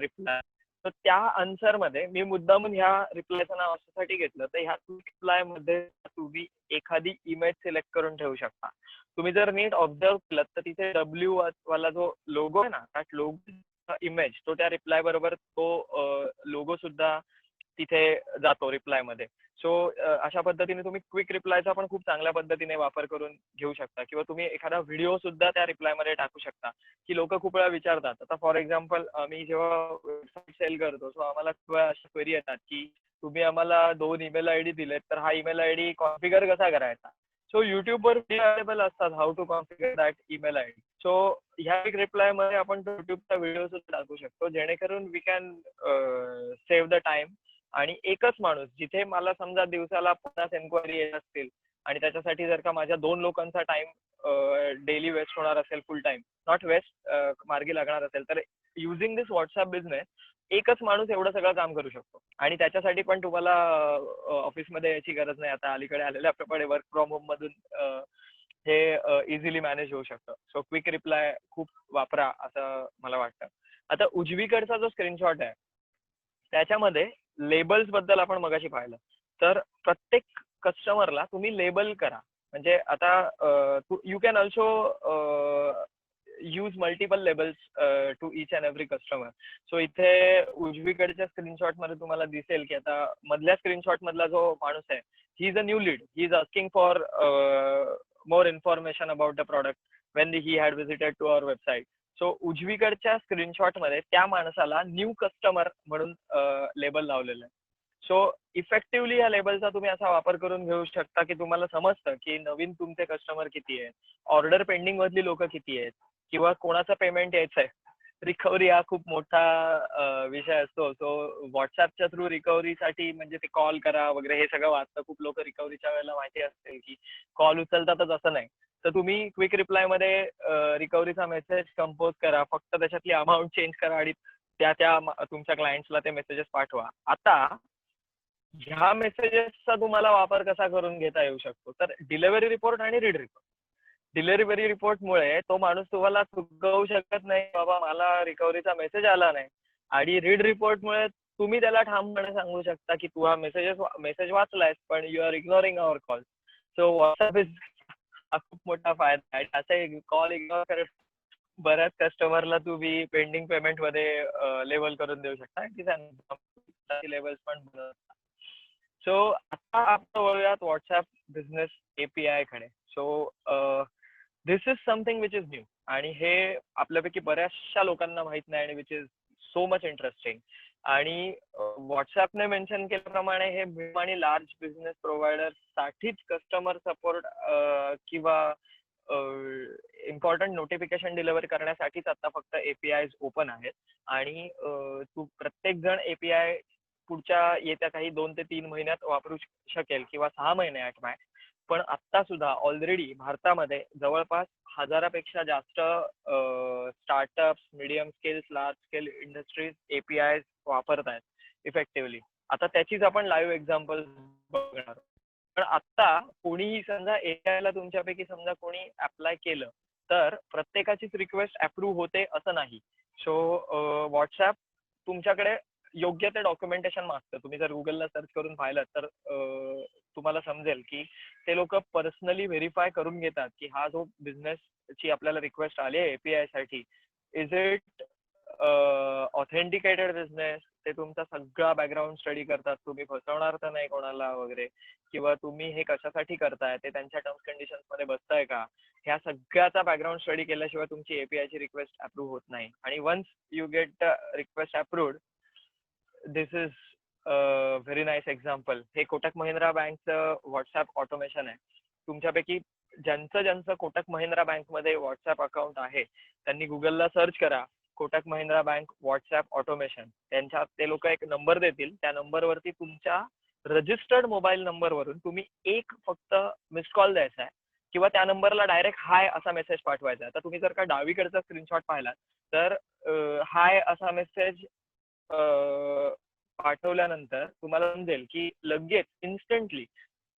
reply. तर त्या आन्सर मध्ये मी मुद्दामून ह्या रिप्लायचं नाव अशासाठी घेतलं तर ह्या रिप्लाय मध्ये तुम्ही एखादी इमेज सिलेक्ट करून ठेवू शकता. तुम्ही जर नीट ऑब्झर्व केलं तर तिथे W वाला जो लोगो आहे ना त्यात लोगो इमेज तो त्या रिप्लाय बरोबर तो लोगो सुद्धा तिथे जातो रिप्लाय मध्ये. सो अशा पद्धतीने तुम्ही क्विक रिप्लायचा पण खूप चांगल्या पद्धतीने वापर करून घेऊ शकता किंवा तुम्ही एखादा व्हिडिओ सुद्धा त्या रिप्लाय मध्ये टाकू शकता की लोक खूप वेळा विचारतात. आता फॉर एक्झाम्पल मी जेव्हा वेबसाईट सेल करतो सो आम्हाला खूप वेळा अशा क्वेरी येतात की तुम्ही आम्हाला 2 ईमेल आयडी दिलेत तर हा ईमेल आयडी कॉन्फिगर कसा करायचा. सो युट्यूबवर अवेलेबल असतात how to configure that email ID. So ह्या एक रिप्लाय मध्ये आपण युट्यूबचा व्हिडिओ सुद्धा टाकू शकतो जेणेकरून we can save the time आणि एकच माणूस जिथे मला समजा दिवसाला 50 एन्क्वायरी येत असतील आणि त्याच्यासाठी जर का माझ्या 2 लोकांचा टाइम डेली वेस्ट होणार असेल फुल टाइम, नॉट वेस्ट, मार्गी लागणार असेल, तर युझिंग दिस व्हॉट्सअप बिझनेस एकच माणूस एवढं सगळं काम करू शकतो. आणि त्याच्यासाठी पण तुम्हाला ऑफिसमध्ये याची गरज नाही. आता अलीकडे आलेल्याप्रमाणे वर्क फ्रॉम होम मधून हे इझिली मॅनेज होऊ शकतं. सो क्विक रिप्लाय खूप वापरा असं मला वाटतं. आता उजवीकडचा जो स्क्रीनशॉट आहे त्याच्यामध्ये लेबल्स बद्दल आपण मगाशी पाहिलं, तर प्रत्येक कस्टमरला तुम्ही लेबल करा. म्हणजे आता you can also use multiple labels to each and every customer. So इथे उजवीकडच्या स्क्रीनशॉट मध्ये तुम्हाला दिसेल की आता मधल्या स्क्रीनशॉट मधला जो माणूस आहे, he is a new lead, he is asking for more information about the product when he had visited to our website. So उजवीकडच्या स्क्रीनशॉट मध्ये त्या माणसाला न्यू कस्टमर म्हणून लेबल लावलेलं आहे. सो इफेक्टिव्हली या लेबलचा तुम्ही असा वापर करून घेऊ शकता की तुम्हाला समजतं की नवीन तुमचे कस्टमर किती आहेत, ऑर्डर पेंडिंग मधली लोक किती आहेत, किंवा कोणाचं पेमेंट यायचंय. रिकव्हरी हा खूप मोठा विषय असतो. सो व्हॉट्सअपच्या थ्रू रिकव्हरीसाठी म्हणजे ते कॉल करा वगैरे हे सगळं वाचतं. खूप लोक रिकव्हरीच्या वेळेला माहिती असेल की कॉल उचलतातच असं नाही. तर तुम्ही क्विक रिप्लाय मध्ये रिकव्हरीचा मेसेज कंपोज करा, फक्त त्याच्यातली अमाऊंट चेंज करा आणि त्या तुमच्या क्लायंट्सला ते मेसेजेस पाठवा. आता ह्या मेसेजेसचा तुम्हाला वापर कसा करून घेता येऊ शकतो, तर डिलिव्हरी रिपोर्ट आणि रीड रिपोर्ट. डिलिव्हरी रिपोर्टमुळे तो माणूस तुम्हाला चुकवू शकत नाही, बाबा मला रिकव्हरीचा मेसेज आला नाही. आणि रीड रिपोर्टमुळे तुम्ही त्याला ठामपणे सांगू शकता की तू हा मेसेज वाचलायस, पण you are ignoring our call. So WhatsApp is हा खूप मोठा फायदा आहे. असे कॉल इग्नोर करत बऱ्याच कस्टमरला तुम्ही पेंडिंग पेमेंट मध्ये लेबल करून देऊ शकता की लेबल्स पण बनवता. सो आता आपण वळूयात व्हॉट्सअप बिझनेस एपीआय कडे. So this is something which is new आणि हे आपल्यापैकी बऱ्याचशा लोकांना माहित नाही आणि which is so much interesting. आणि व्हॉट्सअपने मेन्शन केल्याप्रमाणे हे मिड आणि लार्ज बिझनेस प्रोव्हायडर साठीच कस्टमर सपोर्ट किंवा इम्पॉर्टंट नोटिफिकेशन डिलिव्हर करण्यासाठीच आता फक्त एपीआय ओपन आहेत. आणि तू प्रत्येक जण एपीआय पुढच्या येत्या काही 2 ते 3 महिन्यात वापरू शकेल किंवा 6 महिने ॲट मॅक्स. पण आता सुद्धा ऑलरेडी भारतामध्ये जवळपास 1000पेक्षा जास्त startups, medium scales, large scale industries API वापरत आहेत इफेक्टिव्हली. आता त्याचीच आपण लाईव्ह एक्झाम्पल बघणार. पण आता कोणीही समजा एपीआयला तुमच्यापैकी समजा कोणी अप्लाय केलं तर प्रत्येकाचीच रिक्वेस्ट अप्रूव्ह होते असं नाही. सो व्हॉट्सअप तुमच्याकडे योग्य ते डॉक्युमेंटेशन मागतं. तुम्ही जर गुगलला सर्च करून पाहिलं तर तुम्हाला समजेल की ते लोक पर्सनली व्हेरीफाय करून घेतात की हा जो बिझनेसची आपल्याला रिक्वेस्ट आली आहे एपीआय साठी, इज इट ऑथेंटिकेटेड बिझनेस. ते तुमचा सगळा बॅकग्राऊंड स्टडी करतात, तुम्ही फसवणार तर नाही कोणाला वगैरे, किंवा तुम्ही हे कशासाठी करताय ते त्यांच्या टर्म्स कंडिशन्स मध्ये बसताय का, ह्या सगळ्याचा बॅकग्राऊंड स्टडी केल्याशिवाय तुमची एपीआय ची रिक्वेस्ट अप्रूव्ह होत नाही. आणि once you get request approved, this is very nice example. हे कोटक महिंद्रा बँकचं व्हॉट्सअप ऑटोमेशन आहे. तुमच्यापैकी ज्यांचं कोटक महिंद्रा बँकमध्ये व्हॉट्सअप अकाउंट आहे त्यांनी गुगलला सर्च करा Kotak Mahindra bank WhatsApp automation. त्यांच्यात ते लोक एक नंबर देतील, त्या नंबरवरती तुमच्या रजिस्टर्ड मोबाईल नंबरवरून तुम्ही एक फक्त मिस कॉल द्यायचा आहे किंवा त्या नंबरला डायरेक्ट हाय असा मेसेज पाठवायचा आहे. तर तुम्ही जर का डावीकडचा स्क्रीनशॉट पाहिला तर हाय असा मेसेज पाठवल्यानंतर तुम्हाला समजेल की लगेच इन्स्टंटली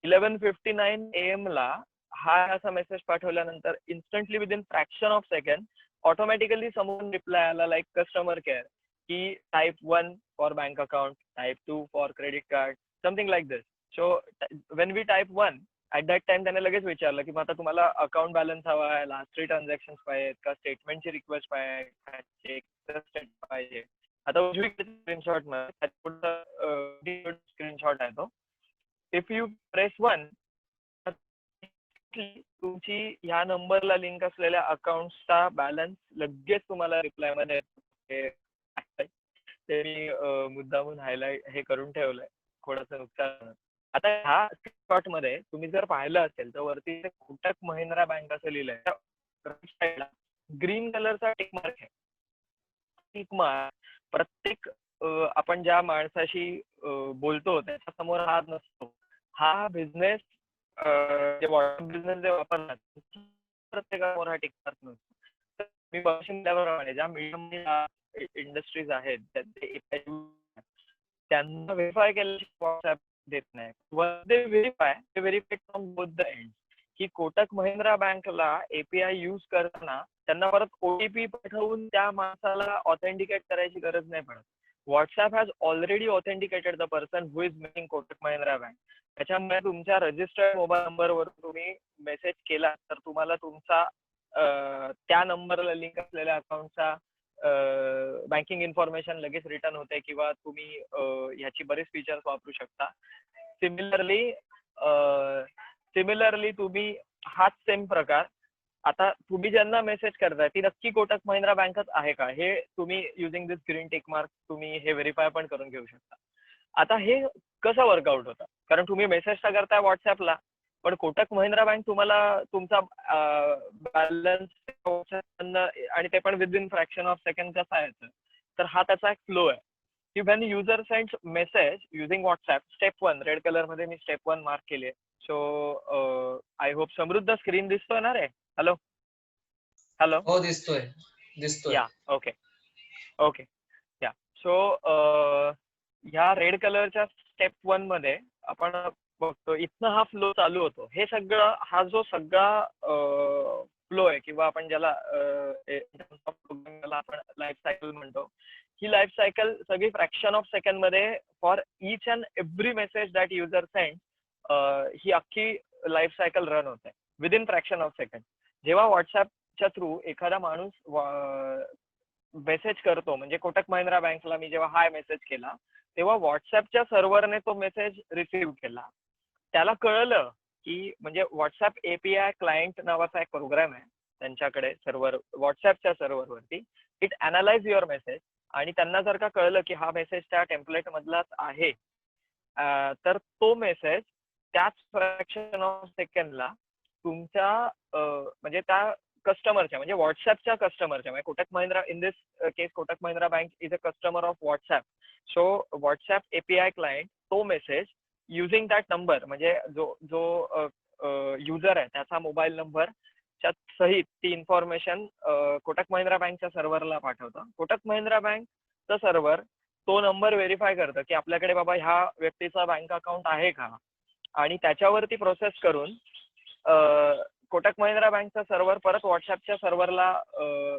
11:59 AM ला हाय असा मेसेज पाठवल्यानंतर instantly within fraction of second automatically समोरून रिप्लाय आला लाईक कस्टमर केअर की type 1 for bank account, type 2 for credit card, something like this. So when we type 1 at that time त्याने लगेच विचारलं की आता तुम्हाला अकाउंट बॅलन्स हवा आहे, लास्ट 3 ट्रान्झॅक्शन पाहिजेत का, स्टेटमेंटची रिक्वेस्ट पाहिजे, चेक पाहिजे. आता उजवीकडे स्क्रीनशॉट मध्ये स्क्रीनशॉट आहे तो. इफ यू प्रेस 1 तुमची ह्या नंबरला लिंक असलेल्या अकाउंटचा बॅलन्स लगेच तुम्हाला रिप्लाय मध्ये ते मी मुद्दामून हायलाइट हे करून ठेवलंय, थोडंसं नुकसान. आता ह्या स्क्रीनशॉट मध्ये तुम्ही जर पाहिलं असेल तर वरती कोटक महिंद्रा बँक असं लिहिलंय, ग्रीन कलरचा टिक मार्क आहे. टिक मार्क प्रत्येक आपण ज्या माणसाशी बोलतो त्याच्या समोर हात नसतो. हा बिझनेस जे व्हॉट्सअप बिझनेस जे वापरतात प्रत्येकावर मराठी करत नसतो. तर मी बघितल्याप्रमाणे ज्या मीडियम इंडस्ट्रीज आहेत त्यांना व्हेरीफाय केल्याशिवाय व्हॉट्सअप देत नाही. They verify from both the end, की कोटक महिंद्रा बँकला एपीआय यूज करताना त्यांना परत ओटीपी पाठवून त्या माणसाला ऑथेंटिकेट करायची गरज नाही पडत. WhatsApp has already authenticated the person who is making Kotak Mahindra bank. त्याच्यामुळे तुमच्या रजिस्टर्ड मोबाईल नंबरवर तुम्ही मेसेज केला तर तुम्हाला तुमचा त्या नंबरला लिंक असलेल्या अकाउंटचा बँकिंग इन्फॉर्मेशन लगेच रिटर्न होते किंवा तुम्ही ह्याची बरेच फीचर्स वापरू शकता. सिमिलरली तुम्ही हाच सेम प्रकार आता तुम्ही ज्यांना मेसेज करताय ती नक्की कोटक महिंद्रा बँकच आहे का हे तुम्ही युझिंग दिस ग्रीन टिक मार्क तुम्ही हे व्हेरीफाय पण करून घेऊ शकता. आता हे कसं वर्कआउट होतं, कारण तुम्ही मेसेज तर करताय व्हॉट्सअपला, पण कोटक महिंद्रा बँक तुम्हाला तुमचा बॅलन्स आणि ते पण विदिन फ्रॅक्शन ऑफ सेकंड कसं आहे तर हा त्याचा एक फ्लो आहे की when user sends message using WhatsApp, step 1 red colour मध्ये मी स्टेप 1 मार्क केले. सो आय होप समृद्ध स्क्रीन दिसतोय ना रे? हॅलो हॅलो हो दिसतोय. या ओके या. सो ह्या रेड कलरच्या स्टेप 1 मध्ये आपण बघतो इथनं हा फ्लो चालू होतो. हे सगळं हा जो सगळा फ्लो आहे किंवा आपण ज्याला आपण लाईफ सायकल म्हणतो, ही लाईफ सायकल सगळी फ्रॅक्शन ऑफ सेकंड मध्ये for each and every message that user send ही अख्खी लाईफ सायकल रन होते विदिन फ्रॅक्शन ऑफ सेकंड. जेव्हा व्हॉट्सअपच्या थ्रू एखादा माणूस मेसेज करतो, म्हणजे कोटक महिंद्रा बँकला मी जेव्हा हाय मेसेज केला तेव्हा व्हॉट्सअपच्या सर्व्हरने तो मेसेज रिसीव्ह केला. त्याला कळलं की म्हणजे व्हॉट्सअप एपीआय क्लायंट नावाचा एक प्रोग्राम आहे त्यांच्याकडे सर्व्हर व्हॉट्सअपच्या सर्व्हरवरती. इट अनालाइज युअर मेसेज आणि त्यांना जर का कळलं की हा मेसेज त्या टेम्पलेट मधलाच आहे तर तो मेसेज त्याच फ्रॅक्शन ऑफ सेकंडला तुमच्या म्हणजे त्या कस्टमरच्या म्हणजे व्हॉट्सअपच्या कस्टमरच्या म्हणजे Kotak Mahindra in this case Kotak Mahindra bank is a customer of WhatsApp. So WhatsApp API client तो मेसेज युझिंग दॅट नंबर म्हणजे जो युजर आहे त्याचा मोबाईल नंबर च्या सहित ती इन्फॉर्मेशन कोटक महिंद्रा बँकच्या सर्व्हरला पाठवतं. कोटक महिंद्रा बँकचं सर्व्हर तो नंबर व्हेरीफाय करतं की आपल्याकडे बाबा ह्या व्यक्तीचा बँक अकाउंट आहे का, आणि त्याच्यावरती प्रोसेस करून कोटक महिंद्रा बँकचा सर्व्हर परत व्हॉट्सअपच्या सर्व्हरला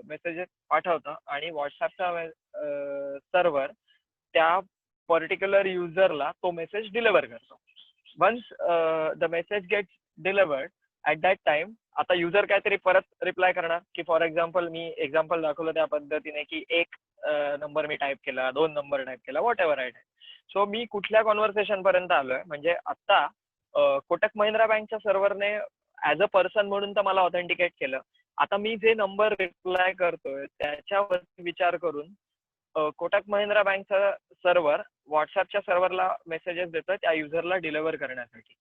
मेसेजेस पाठवतं आणि व्हॉट्सअपचा सर्व्हर त्या पर्टिक्युलर युजरला तो मेसेज डिलिव्हर करतो. Once the message gets delivered at that time आता युजर काहीतरी परत रिप्लाय करणार की फॉर एक्झाम्पल मी एक्झाम्पल दाखवलं त्या पद्धतीने की एक नंबर मी टाईप केला, 2 नंबर टाईप केला, whatever I type. So मी कुठल्या कॉन्व्हर्सेशन पर्यंत आलोय म्हणजे आता कोटक महिंद्रा बँकच्या सर्व्हरने ऍज अ पर्सन म्हणून तर मला ऑथेंटिकेट केलं. आता मी जे नंबर रिप्लाय करतोय त्याच्यावरती विचार करून कोटक महिंद्रा बँकचा सर्व्हर व्हॉट्सअपच्या सर्व्हरला मेसेजेस देतोय त्या युजरला डिलिव्हर करण्यासाठी.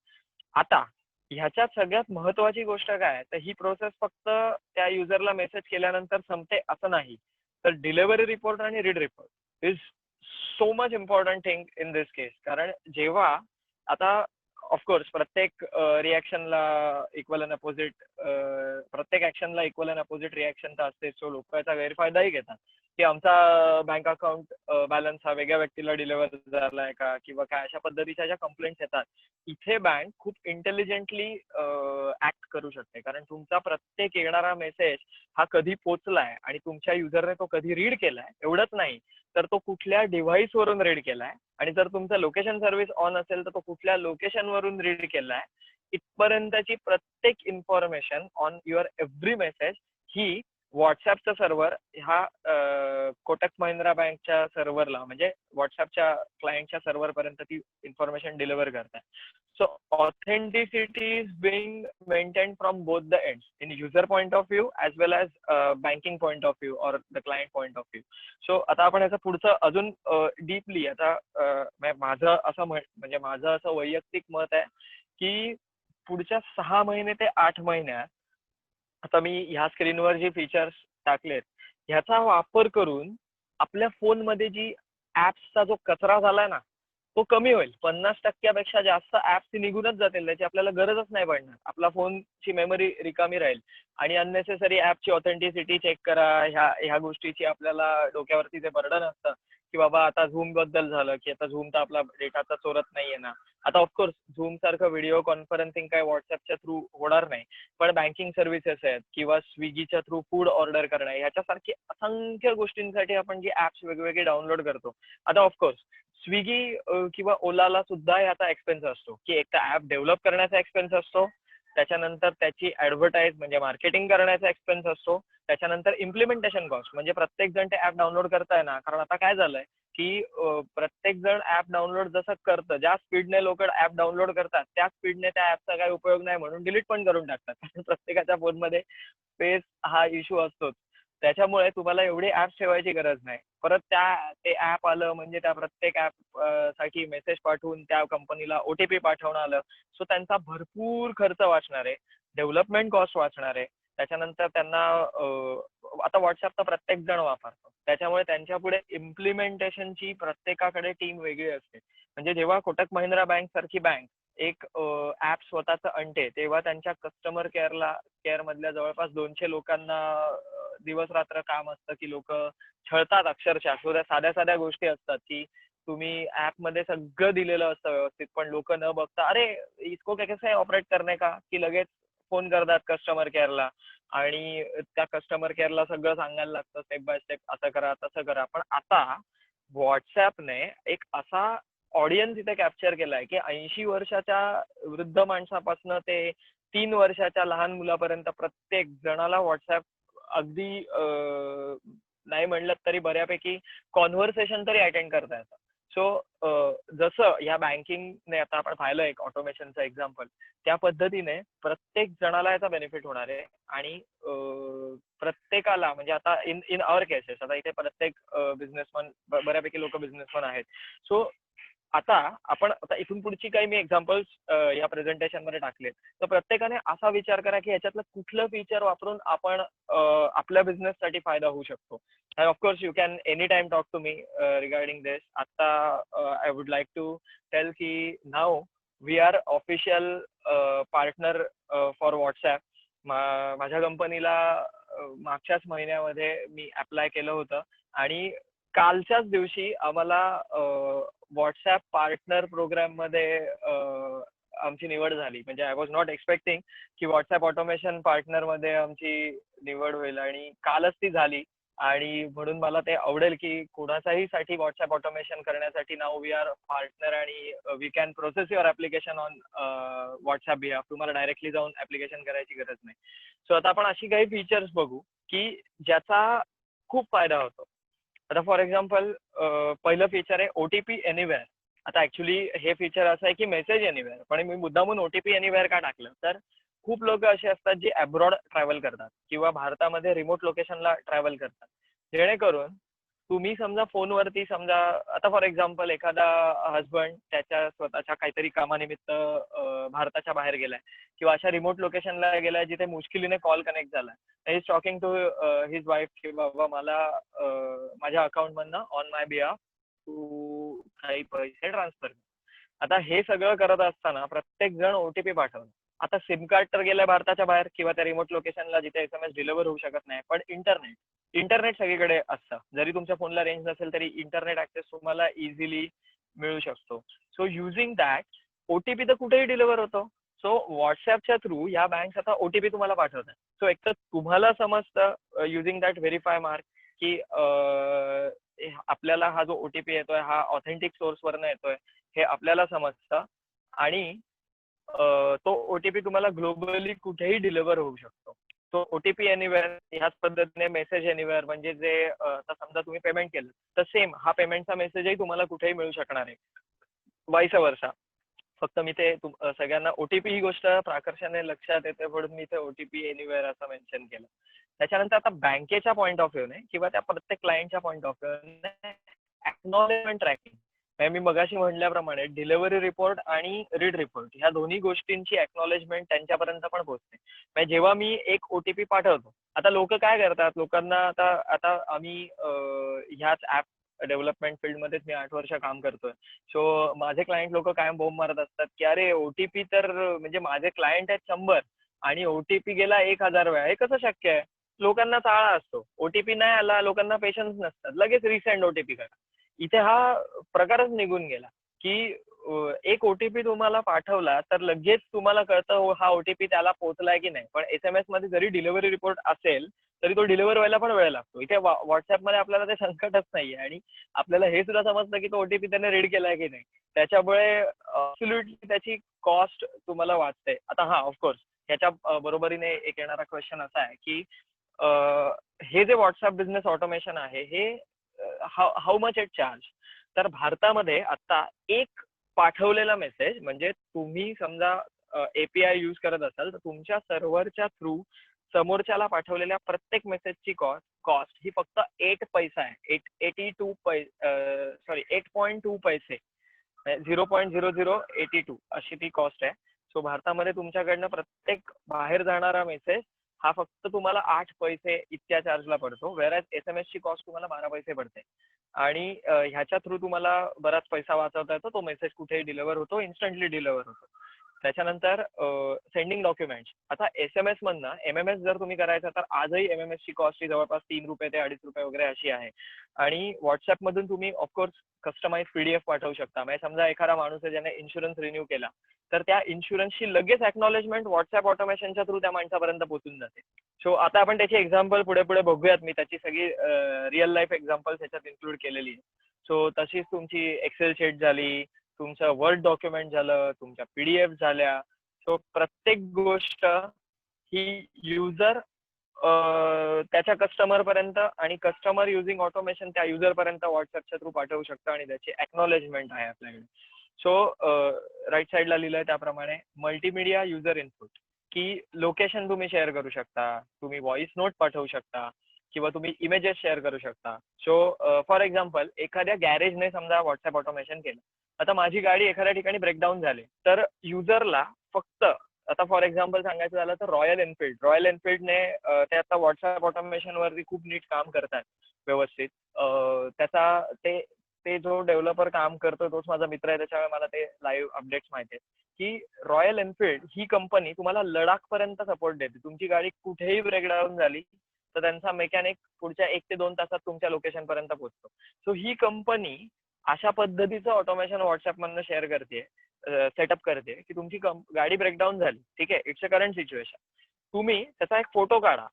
आता ह्याच्यात सगळ्यात महत्वाची गोष्ट काय तर ही प्रोसेस फक्त त्या युजरला मेसेज केल्यानंतर संपते असं नाही, तर डिलिव्हरी रिपोर्ट आणि read report is so much important thing in this case. कारण जेव्हा आता ऑफकोर्स प्रत्येक रिॲक्शनला इक्वल अँड अपोजिट प्रत्येक ऍक्शनला इक्वल अँड अपोजिट रिॲक्शन तर असते. सो लोक याचा गैरफायदाही घेतात की आमचा बँक अकाउंट बॅलन्स हा वेगळ्या व्यक्तीला डिलिव्हर झालाय का किंवा काय अशा पद्धतीच्या ज्या कंप्लेंट्स येतात. इथे बँक खूप इंटेलिजंटली ऍक्ट करू शकते, कारण तुमचा प्रत्येक येणारा मेसेज हा कधी पोचलाय आणि तुमच्या युजरने तो कधी रीड केलाय एवढंच नाही तर तो कुठल्या डिव्हाइस वरून रीड केलाय आणि जर तुमचं लोकेशन सर्व्हिस ऑन असेल तर तो कुठल्या लोकेशन वरून रीड केलाय इथपर्यंतची प्रत्येक information on your every message ही व्हॉट्सअपचा सर्व्हर ह्या कोटक महिंद्रा बँकच्या सर्व्हरला म्हणजे व्हॉट्सअपच्या क्लायंटच्या सर्व्हर पर्यंत ती इन्फॉर्मेशन डिलिव्हर करतात. So authenticity is being maintain from both the end in user point of view as well as banking point of view और the client point of view. So आता आपण याचं पुढचं अजून डीपली आता माझं असं वैयक्तिक मत आहे की पुढच्या 6 महिने ते 8 महिन्यात आता मी ह्या स्क्रीनवर जे फीचर्स टाकलेत ह्याचा वापर करून आपल्या फोनमध्ये जी ऍप्सचा जो कचरा झालाय ना तो कमी होईल. 50% जास्त ऍप्स निघूनच जातील, त्याची आपल्याला गरजच नाही पडणार. आपला फोनची मेमरी रिकामी राहील आणि अननेसेसरी ऍपची ऑथेंटिसिटी चेक करा, ह्या गोष्टीची आपल्याला डोक्यावरती जे बर्डन असतं की बाबा आता झूम बद्दल झालं की आता झूम तर आपला डेटा तर चोरत नाहीये ना. आता ऑफकोर्स झूम सारखं व्हिडिओ कॉन्फरन्सिंग काय व्हॉट्सअपच्या थ्रू होणार नाही, पण बँकिंग सर्व्हिसेस आहेत किंवा स्विगीच्या थ्रू फूड ऑर्डर करणं, ह्याच्यासारखी असंख्य गोष्टींसाठी आपण जी ऍप्स वेगवेगळे डाउनलोड करतो. आता ऑफकोर्स स्विगी किंवा ओलाला सुद्धा याचा एक्सपेन्स असतो, की एक तर ऍप डेव्हलप करण्याचा एक्सपेन्स असतो, त्याच्यानंतर त्याची ऍडव्हर्टाईज म्हणजे मार्केटिंग करण्याचा एक्सपेन्स असतो, त्याच्यानंतर इम्प्लिमेंटेशन कॉस्ट म्हणजे प्रत्येक जण ते ऍप डाउनलोड करताय ना. कारण आता काय झालंय की प्रत्येक जण ऍप डाउनलोड जसं करतं, ज्या स्पीडने लोक ऍप डाउनलोड करतात त्या स्पीडने त्या ऍपचा काही उपयोग नाही म्हणून डिलीट पण करून टाकतात. कारण प्रत्येकाच्या फोनमध्ये स्पेस हा इश्यू असतोच. त्याच्यामुळे तुम्हाला एवढी ऍप ठेवायची गरज नाही. परत ते ऍप आलं म्हणजे त्या प्रत्येक ऍप साठी मेसेज पाठवून त्या कंपनीला ओटीपी पाठवणं आलं. सो त्यांचा भरपूर खर्च वाचणार आहे, डेव्हलपमेंट कॉस्ट वाचणार आहे. त्याच्यानंतर त्यांना आता व्हॉट्सअप तर प्रत्येक जण वापरतो, त्याच्यामुळे त्यांच्या पुढे इम्प्लिमेंटेशनची प्रत्येकाकडे टीम वेगळी असते. म्हणजे जेव्हा कोटक महिंद्रा बँक सारखी बँक एक ऍप स्वतःच आणते, तेव्हा त्यांच्या कस्टमर केअर मधल्या जवळपास 200 लोकांना दिवस रात्र काम असतं की लोक छळतात अक्षरशः. त्या साध्या साध्या गोष्टी असतात की तुम्ही ऍप मध्ये सगळं दिलेलं असतं व्यवस्थित, पण लोक न बघता अरे इसको कैसे ऑपरेट करणे का, की लगेच फोन करतात कस्टमर केअरला आणि त्या कस्टमर केअरला सगळं सांगायला लागतं स्टेप बाय स्टेप, असं करा तसं करा. पण आता व्हॉट्सअपने एक असा ऑडियन्स इथे कॅप्चर केलाय की 80 वर्षाच्या वृद्ध माणसापासून ते 3 वर्षाच्या लहान मुलापर्यंत प्रत्येक जणाला व्हॉट्सअप अगदी नाही म्हणलं तरी बऱ्यापैकी कॉन्व्हर्सेशन तरी अटेंड करता येतं. सो जसं ह्या बँकिंगने आता आपण पाहिलं एक ऑटोमेशनचं एक्झाम्पल, त्या पद्धतीने प्रत्येक जणाला याचा बेनिफिट होणार आहे. आणि प्रत्येकाला म्हणजे आता इन आवर केसेस आता इथे प्रत्येक बिझनेसमन बऱ्यापैकी लोक बिझनेसमन आहेत. सो आता इथून पुढची काही मी एक्झाम्पल्स या प्रेझेंटेशन मध्ये टाकले, तर प्रत्येकाने असा विचार करा की ह्याच्यातलं कुठलं फीचर वापरून आपण आपल्या बिझनेस साठी फायदा होऊ शकतो. Of course you can any time talk to me regarding this. आता I would like to tell की now we are official partner for WhatsApp. माझ्या कंपनीला मागच्याच महिन्यामध्ये मी अप्लाय केलं होतं आणि कालच्याच दिवशी आम्हाला व्हॉट्सअप पार्टनर प्रोग्राम मध्ये आमची निवड झाली. म्हणजे आय वॉज नॉट एक्सपेक्टिंग की व्हॉट्सअप ऑटोमेशन पार्टनर मध्ये आमची निवड होईल आणि कालच ती झाली. आणि म्हणून मला ते आवडेल की कोणाचाही साठी व्हॉट्सअप ऑटोमेशन करण्यासाठी नाव वी आर पार्टनर आणि we can process your application on WhatsApp behalf. तुम्हाला डायरेक्टली जाऊन ऍप्लिकेशन करायची गरज नाही. सो आता आपण अशी काही फीचर्स बघू की ज्याचा खूप फायदा होतो. आता फॉर एक्झाम्पल पहिलं फीचर आहे ओटीपी एनिवेअर. आता ऍक्च्युली हे फीचर असं आहे की मेसेज एनिवेअर, पण मी मुद्दामून ओटीपी एनिवेअर का टाकलं तर खूप लोक असे असतात जे अब्रॉड ट्रॅव्हल करतात किंवा भारतामध्ये रिमोट लोकेशनला ट्रॅव्हल करतात, जेणेकरून तुम्ही समजा फोनवरती समजा आता फॉर एक्झाम्पल एखादा हजबंड त्याच्या स्वतःच्या काहीतरी कामानिमित्त भारताच्या बाहेर गेलाय किंवा अशा रिमोट लोकेशनला गेलाय जिथे मुश्किलीने कॉल कनेक्ट झालाय. Is talking to his wife की बाबा मला माझ्या अकाउंट मधनं ऑन माय बिहाफ तू काही पैसे ट्रान्सफर. आता हे सगळं करत असताना प्रत्येक जण ओटीपी पाठवतो. आता सिम कार्ड तर गेलाय भारताच्या बाहेर किंवा त्या रिमोट लोकेशनला जिथे SMS डिलिव्हर होऊ शकत नाही, पण इंटरनेट सगळीकडे असतं. जरी तुमच्या फोनला रेंज नसेल तरी इंटरनेट ऍक्सेस तुम्हाला इझिली मिळू शकतो. सो युझिंग दॅट ओटीपी तर कुठेही डिलिव्हर होतो. सो व्हॉट्सअपच्या थ्रू या बँक आता ओटीपी तुम्हाला पाठवतात. सो एक तर तुम्हाला समजतं युझिंग दॅट व्हेरीफाय मार्क की आपल्याला हा जो ओटीपी येतोय हा ऑथेंटिक सोर्स वरनं येतोय हे आपल्याला समजतं आणि तो ओटीपी तुम्हाला ग्लोबली कुठेही डिलिव्हर होऊ शकतो. तो ओटीपी एनिवेअर ह्याच पद्धतीने मेसेज एनिवेअर म्हणजे जे आता समजा तुम्ही पेमेंट केलं तर सेम हा पेमेंटचा मेसेजही तुम्हाला कुठेही मिळू शकणार आहे, वाईस वर्सा. फक्त मी ते सगळ्यांना ओटीपी ही गोष्ट प्राकर्षाने लक्षात येते म्हणून मी ते ओटीपी एनिवेअर असं मेन्शन केलं. त्याच्यानंतर आता बँकेच्या पॉईंट ऑफ व्ह्यूने किंवा त्या प्रत्येक क्लायंटच्या पॉईंट ऑफ व्ह्यूने एक्नॉलेजमेंट ट्रॅकिंग, मी मगाशी म्हणल्याप्रमाणे डिलिव्हरी रिपोर्ट आणि रीड रिपोर्ट ह्या दोन्ही गोष्टींची एक्नॉलेजमेंट त्यांच्यापर्यंत पण पोहोचते. म्हणजे जेव्हा मी एक ओटीपी पाठवतो, आता लोक काय करतात, लोकांना आता आम्ही ह्याच ऍप डेव्हलपमेंट फील्डमध्येच मी 8 वर्ष काम करतोय. सो माझे क्लायंट लोक कायम बोंब मारत असतात की अरे ओटीपी तर म्हणजे माझे क्लायंट आहेत 100 आणि ओटीपी गेला 1000 वेळा, हे कसं शक्य आहे? लोकांना चाळा असतो, ओटीपी नाही आला, लोकांना पेशन्स नसतात, लगेच रिसेंड ओटीपी करा. इथे हा प्रकारच निघून गेला की एक ओटीपी तुम्हाला पाठवला तर लगेच तुम्हाला कळतं हा ओटीपी त्याला पोहोचलाय की नाही. पण SMS मध्ये जरी डिलिव्हरी रिपोर्ट असेल तरी तो डिलिव्हर व्हायला पण वेळ लागतो. इथे व्हॉट्सअपमध्ये आपल्याला ते संकटच नाहीये आणि आपल्याला हे सुद्धा समजतं की तो ओटीपी त्याने रीड केलाय की नाही. त्याच्यामुळे ॲब्सोल्युटली त्याची कॉस्ट तुम्हाला वाचते. आता हा ऑफकोर्स ह्याच्या बरोबरीने एक येणारा क्वेश्चन असा आहे की हे जे व्हॉट्सअप बिझनेस ऑटोमेशन आहे हे हाऊ मच इट चार्ज. तर भारतामध्ये आता एक पाठवलेला मेसेज म्हणजे तुम्ही समजा API यूज करत असाल तर तुमच्या सर्व्हरच्या थ्रू समोरच्याला पाठवलेल्या प्रत्येक मेसेजची कॉस्ट ही फक्त 8 पैसा आहे. 8.2 पैसे 0.0082 अशी ती कॉस्ट आहे. सो भारतामध्ये तुमच्याकडनं प्रत्येक बाहेर जाणारा मेसेज हा फक्त तुम्हाला 8 पैसे इतक्या चार्जला पडतो, वेअरएज SMS ची कॉस्ट तुम्हाला 12 पैसे पडते. आणि ह्याच्या थ्रू तुम्हाला बराच पैसा वाचवता येतो. तो मेसेज कुठेही डिलिव्हर होतो, इन्स्टंटली डिलिव्हर होतो. त्याच्यानंतर सेंडिंग डॉक्युमेंट्स. आता SMS मधनं MMS जर तुम्ही करायचं तर आजही MMS ची कॉस्ट ही जवळपास 3 रुपये ते 2.5 रुपये वगैरे अशी आहे. आणि व्हॉट्सअप मधून तुम्ही ऑफकोर्स कस्टमाइज PDF पाठवू शकता. म्हणजे समजा एखादा माणूस आहे ज्याने इन्शुरन्स रिन्यू केला तर त्या इन्शुरन्सची लगेच एक्नॉलेजमेंट व्हॉट्सअप ऑटोमेशनच्या थ्रू त्या माणसापर्यंत पोहोचून जाते. सो आता आपण त्याची एक्झाम्पल पुढे पुढे बघूयात. मी त्याची सगळी रिअल लाईफ एक्झाम्पल्स ह्याच्यात इन्क्लूड केलेली आहे. सो तशीच तुमची एक्सेल शीट झाली, तुमचं वर्ड डॉक्युमेंट झालं, तुमच्या PDF झाल्या. सो प्रत्येक गोष्ट ही युजर त्याच्या कस्टमर पर्यंत आणि कस्टमर युझिंग ऑटोमेशन त्या युजर पर्यंत व्हॉट्सअपच्या थ्रू पाठवू शकतं आणि त्याची एक्नॉलेजमेंट आहे आपल्याकडे. सो राईट साईडला लिहिलंय त्याप्रमाणे मल्टीमीडिया युजर इनपुट की लोकेशन तुम्ही शेअर करू शकता, तुम्ही व्हॉइस नोट पाठवू शकता किंवा तुम्ही इमेजेस शेअर करू शकता. सो फॉर एक्झाम्पल एखाद्या गॅरेजने समजा व्हॉट्सअप ऑटोमेशन केलं. आता माझी गाडी एखाद्या ठिकाणी ब्रेकडाऊन झाली तर युजरला फक्त आता फॉर एक्झाम्पल सांगायचं झालं तर रॉयल एनफिल्डने ते आता व्हॉट्सअप ऑटोमेशन वरती खूप नीट काम करतात व्यवस्थित. त्याचा ते जो डेव्हलपर काम करतो तोच माझा मित्र आहे, त्याच्यामुळे मला ते लाईव्ह अपडेट्स माहिती आहेत की रॉयल एनफिल्ड ही कंपनी तुम्हाला लडाख पर्यंत सपोर्ट देते. तुमची गाडी कुठेही ब्रेकडाऊन झाली तर त्यांचा मेकॅनिक पुढच्या 1 ते 2 तासात तुमच्या लोकेशन पर्यंत पोहोचतो. सो ही कंपनी अशा पद्धतीचं ऑटोमेशन व्हॉट्सअप मधनं शेअर करते, सेटअप करते की तुमची गाडी ब्रेकडाऊन झाली, ठीक आहे, इट्स अ करंट सिच्युएशन. तुम्ही त्याचा एक फोटो काढा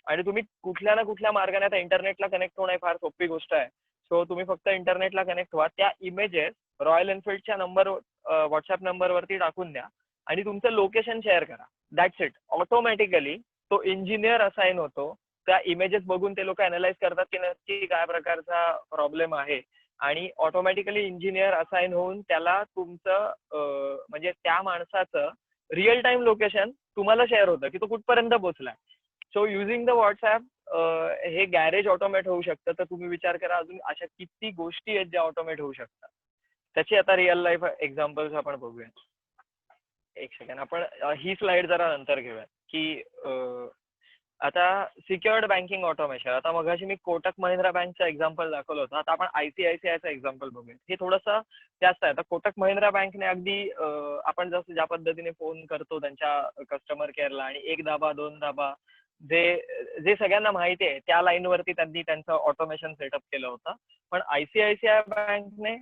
आणि तुम्ही कुठल्या ना कुठल्या मार्गाने आता इंटरनेटला कनेक्ट होणं फार सोपी गोष्ट आहे. सो तुम्ही फक्त इंटरनेटला कनेक्ट व्हा, त्या इमेजेस रॉयल एनफिल्डच्या व्हॉट्सअप नंबरवरती टाकून द्या आणि तुमचं लोकेशन शेअर करा. That's it. ऑटोमॅटिकली तो इंजिनियर असाइन होतो. त्या इमेजेस बघून ते लोक अनालाइज करतात की नक्की काय प्रकारचा प्रॉब्लेम आहे आणि ऑटोमॅटिकली इंजिनियर असाइन होऊन त्याला तुमचं म्हणजे त्या माणसाचं रिअल टाइम लोकेशन तुम्हाला शेअर होतं की तो कुठपर्यंत पोहोचलाय. सो युझिंग द व्हॉट्सअप हे गॅरेज ऑटोमेट होऊ शकतं. तर तुम्ही विचार करा अजून अशा किती गोष्टी आहेत ज्या ऑटोमेट होऊ शकतात. त्याची आता रिअल लाईफ एक्झाम्पल्स आपण बघूया. एक सेकंड, आपण ही स्लाइड जरा नंतर घेऊया की आता सिक्युअर्ड बँकिंग ऑटोमेशन. आता मगाशी मी कोटक महिंद्रा बँकचं एक्झाम्पल दाखवलं होतं. आता आपण ICICIचं एक्झाम्पल बघूया. हे थोडंसं जास्त आहे. आता कोटक महिंद्रा बँकने अगदी आपण जसं ज्या पद्धतीने फोन करतो त्यांच्या कस्टमर केअरला आणि 1 दाबा 2 दाबा जे सगळ्यांना माहिती आहे त्या लाईनवरती त्यांनी त्यांचं ऑटोमेशन सेटअप केलं होतं. पण ICICI बँकने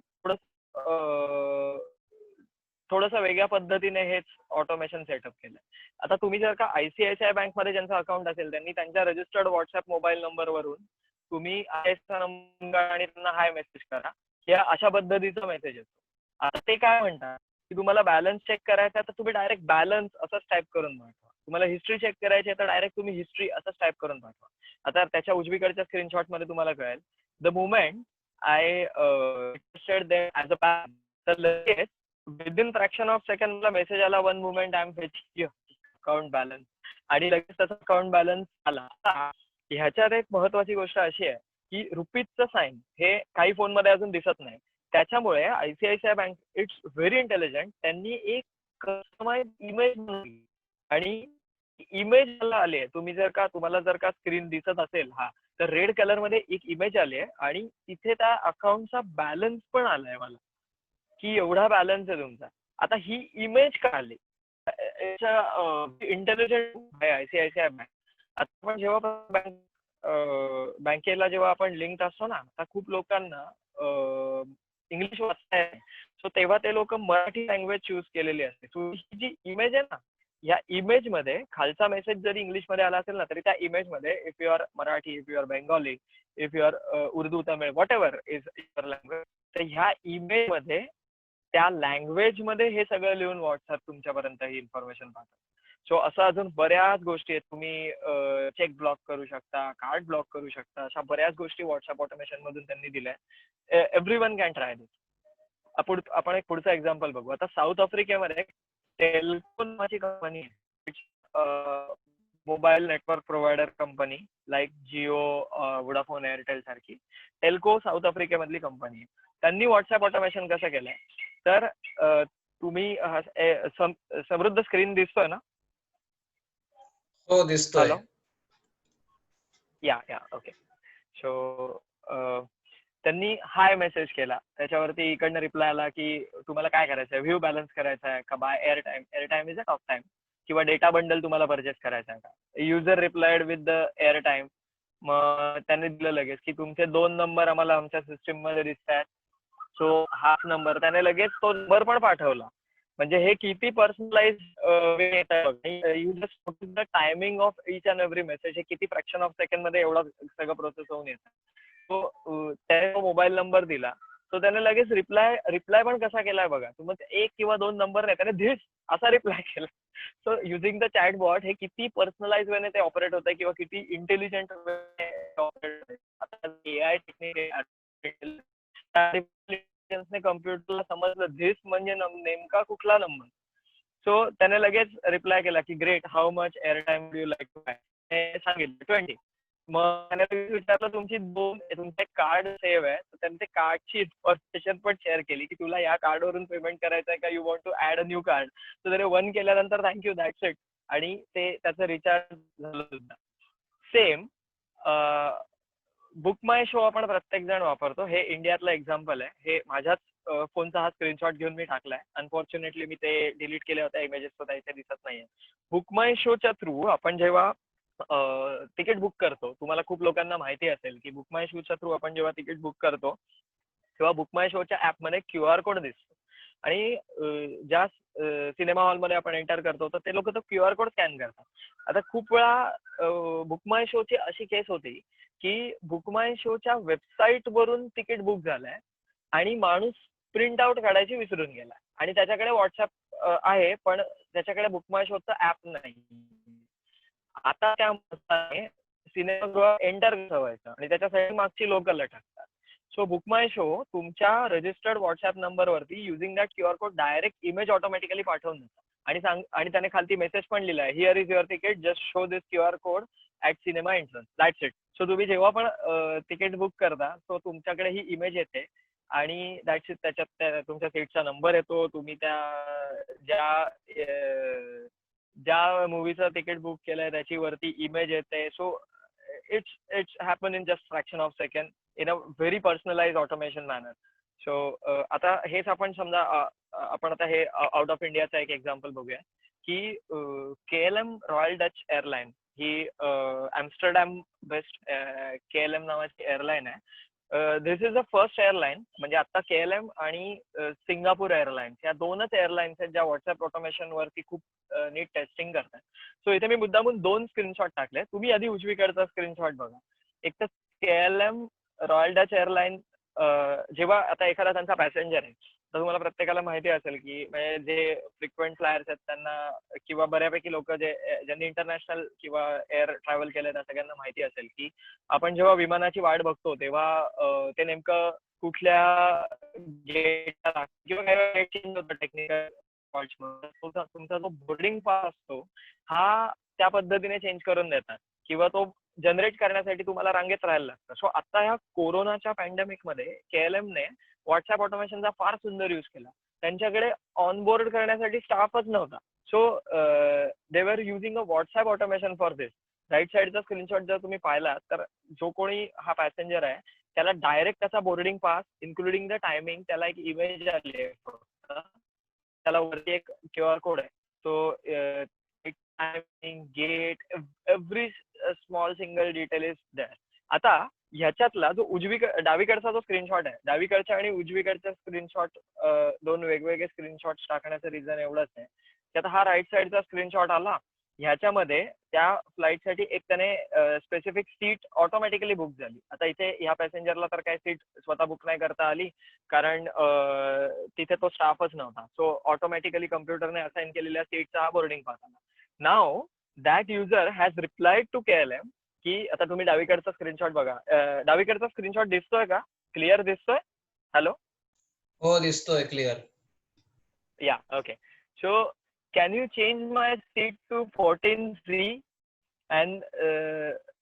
थोडंसं वेगळ्या पद्धतीने हेच ऑटोमेशन सेटअप केलं. आता तुम्ही जर का ICICI बँकमध्ये ज्यांचं अकाउंट असेल त्यांनी त्यांच्या रजिस्टर्ड व्हॉट्सअप मोबाईल नंबरवरून तुम्ही ISचा नंबर आणि त्यांना हाय मेसेज करा, या अशा पद्धतीचा मेसेज येतो. आता ते काय म्हणतात की तुम्हाला बॅलन्स चेक करायचा तर तुम्ही डायरेक्ट बॅलन्स असंच टाईप करून पाठवा. तुम्हाला हिस्ट्री चेक करायची आहे तर डायरेक्ट तुम्ही हिस्ट्री असंच टाईप करून पाठवा. आता त्याच्या उजवीकडच्या स्क्रीनशॉटमध्ये तुम्हाला कळेल the moment I said them as a balance तर लगेच विदिन फ्रॅक्शन ऑफ सेकंड मला मेसेज आला 1 moment I am fetching account balance आणि लगेच त्याचा अकाउंट बॅलन्स आला. ह्याच्यात एक महत्वाची गोष्ट अशी आहे की रुपीजचं साईन हे काही फोनमध्ये अजून दिसत नाही. त्याच्यामुळे ICICI bank it's very intelligent. त्यांनी एक कस्टमाइज इमेज बनवली आणि इमेज आली आहे. तुम्हाला जर का स्क्रीन दिसत असेल, हा तर रेड कलर मध्ये एक इमेज आली आहे आणि तिथे त्या अकाउंटचा बॅलन्स पण आलाय मला, की एवढा बॅलन्स आहे तुमचा. आता ही इमेज का आली? Intelligent ICICI bank. आता आपण जेव्हा बँकेला जेव्हा आपण लिंक असतो ना, तर खूप लोकांना इंग्लिश वाचता येते. सो तेव्हा ते लोक मराठी लँग्वेज चूज केलेली असते. सो ही जी इमेज आहे ना, या इमेज मध्ये खालचा मेसेज जरी इंग्लिश मध्ये आला असेल ना, तरी त्या इमेज मध्ये if you are Marathi, if you are Bengali, if you are Urdu, Tamil, whatever is your language, तर ह्या इमेज मध्ये त्या लँग्वेज मध्ये हे सगळं लिहून व्हॉट्सअप तुमच्यापर्यंत ही इन्फॉर्मेशन पाठवतं. सो असं अजून बऱ्याच गोष्टी आहेत. तुम्ही चेक ब्लॉक करू शकता, कार्ड ब्लॉक करू शकता, अशा बऱ्याच गोष्टी व्हॉट्सअप ऑटोमेशन मधून त्यांनी दिल्या. एव्हरीवन कॅन ट्राय दिस. आपण एक पुढचा एक्झाम्पल बघू. आता साऊथ आफ्रिकेमध्ये टेल्को नावाची कंपनी आहे, mobile network provider company like Jio, Vodafone, Airtel सारखी. टेल्को साऊथ आफ्रिकेमधली कंपनी आहे. त्यांनी व्हॉट्सअप ऑटोमेशन कसं केलंय, तर तुम्ही समृद्ध स्क्रीन दिसतोय ना? हो दिसतोय. हॅलो, या ओके. सो त्यांनी हाय मेसेज केला, त्याच्यावरती इकडनं रिप्लाय आला की तुम्हाला काय करायचंय, व्ह्यू बॅलन्स करायचा आहे का, by air time is a talk time, किंवा डेटा बंडल तुम्हाला परचेस करायचा आहे का. User replied with the air time. मग त्यांनी दिलं लगेच की तुमचे 2 नंबर आम्हाला आमच्या सिस्टीम मध्ये दिसत आहेत, सो हाच नंबर. त्याने लगेच तो नंबर पण पाठवला. म्हणजे हे किती पर्सनलाइज वे येत आहे. You just the timing of each and every message. हे किती फ्रॅक्शन ऑफ सेकंड मध्ये एवढा सगळं प्रोसेस होऊन येतं. तो त्याने तो मोबाईल नंबर दिला, तो त्याने लगेच रिप्लाय पण कसा केलाय बघा. मग 1 किंवा 2 नंबर नाही, त्याने धिस असा रिप्लाय केला. So using the chat bot हे किती पर्सनलाइज वेने ते ऑपरेट होत आहे, किंवा किती इंटेलिजंट ऑपरेट होत आहे. आता एआय टेक्निक कम्प्युटरला समजलं धिस म्हणजे नेमका कुठला नंबर. सो त्याने लगेच रिप्लाय केला की great, how much air time do you like to buy. हे सांगितलं 20. मग त्याने विचारलं तुमचे कार्ड सेव्ह आहे, तर त्यांनी कार्डची इन्फॉर्मेशन पण शेअर केली की तुला या कार्डवरून पेमेंट करायचं आहे का, you want to add a new card. तर त्याने 1 केल्यानंतर थँक्यू, दॅट्स इट. आणि ते त्याचं रिचार्ज झालं सुद्धा. सेम बुक माय शो आपण प्रत्येक जण वापरतो. हे इंडियातलं एक्झाम्पल आहे. हे माझ्याच फोनचा हा स्क्रीनशॉट घेऊन मी टाकलाय. अनफॉर्च्युनेटली मी ते डिलीट केले होते इमेजेस, तर इथे दिसत नाहीये. बुक माय शोच्या थ्रू आपण जेव्हा तिकीट बुक करतो, तुम्हाला खूप लोकांना माहिती असेल की बुक माय शोच्या थ्रू आपण जेव्हा तिकीट बुक करतो तेव्हा बुक माय शोच्या ऍपमध्ये QR कोड दिसतो. आणि ज्या सिनेमा हॉलमध्ये आपण एंटर करतो तर ते लोक तो QR कोड स्कॅन करतात. आता खूप वेळा बुक माय शोची अशी केस होती की बुक माय शोच्या वेबसाईट वरून तिकीट बुक झालंय आणि माणूस प्रिंट आउट काढायची विसरून गेला, आणि त्याच्याकडे व्हॉट्सअप आहे पण त्याच्याकडे बुक माय शोचं ऍप नाही. आता त्या माणसाने सिनेमागृह एंटर कसं व्हायचं, आणि त्याच्यासाठी मागची लोकल टाकतात. सो बुक माय शो तुमच्या रजिस्टर्ड व्हॉट्सअप नंबरवरती using that QR code direct image automatically पाठवून देतात. आणि त्याने खालती मेसेज पण लिहिलाय, here is your ticket, just show this QR code at cinema entrance, that's it. So तुम्ही जेव्हा पण तिकीट बुक करता तो तुमच्याकडे ही इमेज येते, आणि दॅट्स इट. त्याच्यात तुमच्या सीटचा नंबर येतो, तुम्ही ज्या मूवीचं तिकीट बुक केलंय त्याची वरती इमेज येते. So it's happen in just fraction of second in a very personalize automation manner. So आता हेच आपण समजा आपण आता हे आउट ऑफ इंडियाचा एक एक्झाम्पल बघूया की KLM रॉयल डच एअरलाईन ही ॲम्स्टरडॅम बेस्ड KLM नावाची एअरलाईन आहे. दिस इज द फर्स्ट एअरलाईन, म्हणजे आता KLM आणि सिंगापूर एअरलाईन्स या 2च एअरलाईन्स आहेत ज्या व्हॉट्सअप ऑटोमेशन वरती खूप नीट टेस्टिंग करतात. सो इथे मी मुद्दामून 2 स्क्रीनशॉट टाकले. तुम्ही आधी उजवीकडचा स्क्रीनशॉट बघा. एक तर KLM रॉयल डच एअरलाईन, जेव्हा आता एखादा त्यांचा पॅसेंजर आहे तर तुम्हाला प्रत्येकाला माहिती असेल की म्हणजे जे फ्रिक्वेंट फ्लायर्स आहेत त्यांना, किंवा बऱ्यापैकी लोक ज्यांनी इंटरनॅशनल किंवा एअर ट्रॅव्हल केलं त्या सगळ्यांना माहिती असेल की आपण जेव्हा विमानाची वाट बघतो तेव्हा ते नेमकं कुठल्या गेटला किंवा गेट चेंज होतं टेक्निकल तुमचा जो बोर्डिंग पास असतो हा त्या पद्धतीने चेंज करून देतात, किंवा तो जनरेट करण्यासाठी तुम्हाला रांगेत राहायला लागतं. सो आता ह्या कोरोनाच्या पॅन्डेमिक मध्ये KLMने व्हॉट्सअप ऑटोमेशनचा फार सुंदर यूज केला. त्यांच्याकडे ऑनबोर्ड करण्यासाठी स्टाफच नव्हता. So they were using a WhatsApp automation for this. Right साईडचा स्क्रीनशॉट जर तुम्ही पाहिला तर जो कोणी हा पॅसेंजर आहे त्याला डायरेक्ट त्याचा boarding pass including the timing त्याला एक इमेज आली आहे, त्याला वरती एक QR कोड आहे. तो timing, gate, every small single detail is there. आता ह्याच्यातला जो डावीकडचा जो स्क्रीनशॉट आहे, डावीकडच्या आणि उजवीकडच्या स्क्रीनशॉट दोन वेगवेगळे स्क्रीनशॉट टाकण्याचं रिझन एवढंच आहे की आता हा राईट साईडचा स्क्रीनशॉट आला, ह्याच्यामध्ये त्या फ्लाईटसाठी एक त्याने स्पेसिफिक सीट ऑटोमॅटिकली बुक झाली. आता इथे ह्या पॅसेंजरला तर काही सीट स्वतः बुक नाही करता आली कारण तिथे तो स्टाफच नव्हता. सो ऑटोमॅटिकली कम्प्युटरने असाइन केलेल्या सीटचा हा बोर्डिंग पास आला. Now that user has replied to KLM की आता तुम्ही डावीकडचा स्क्रीनशॉट बघा. डावीकडचा स्क्रीनशॉट दिसतोय का? क्लिअर दिसतोय? हॅलो, हो दिसतोय क्लिअर. या okay. So can you change my seat to 14C and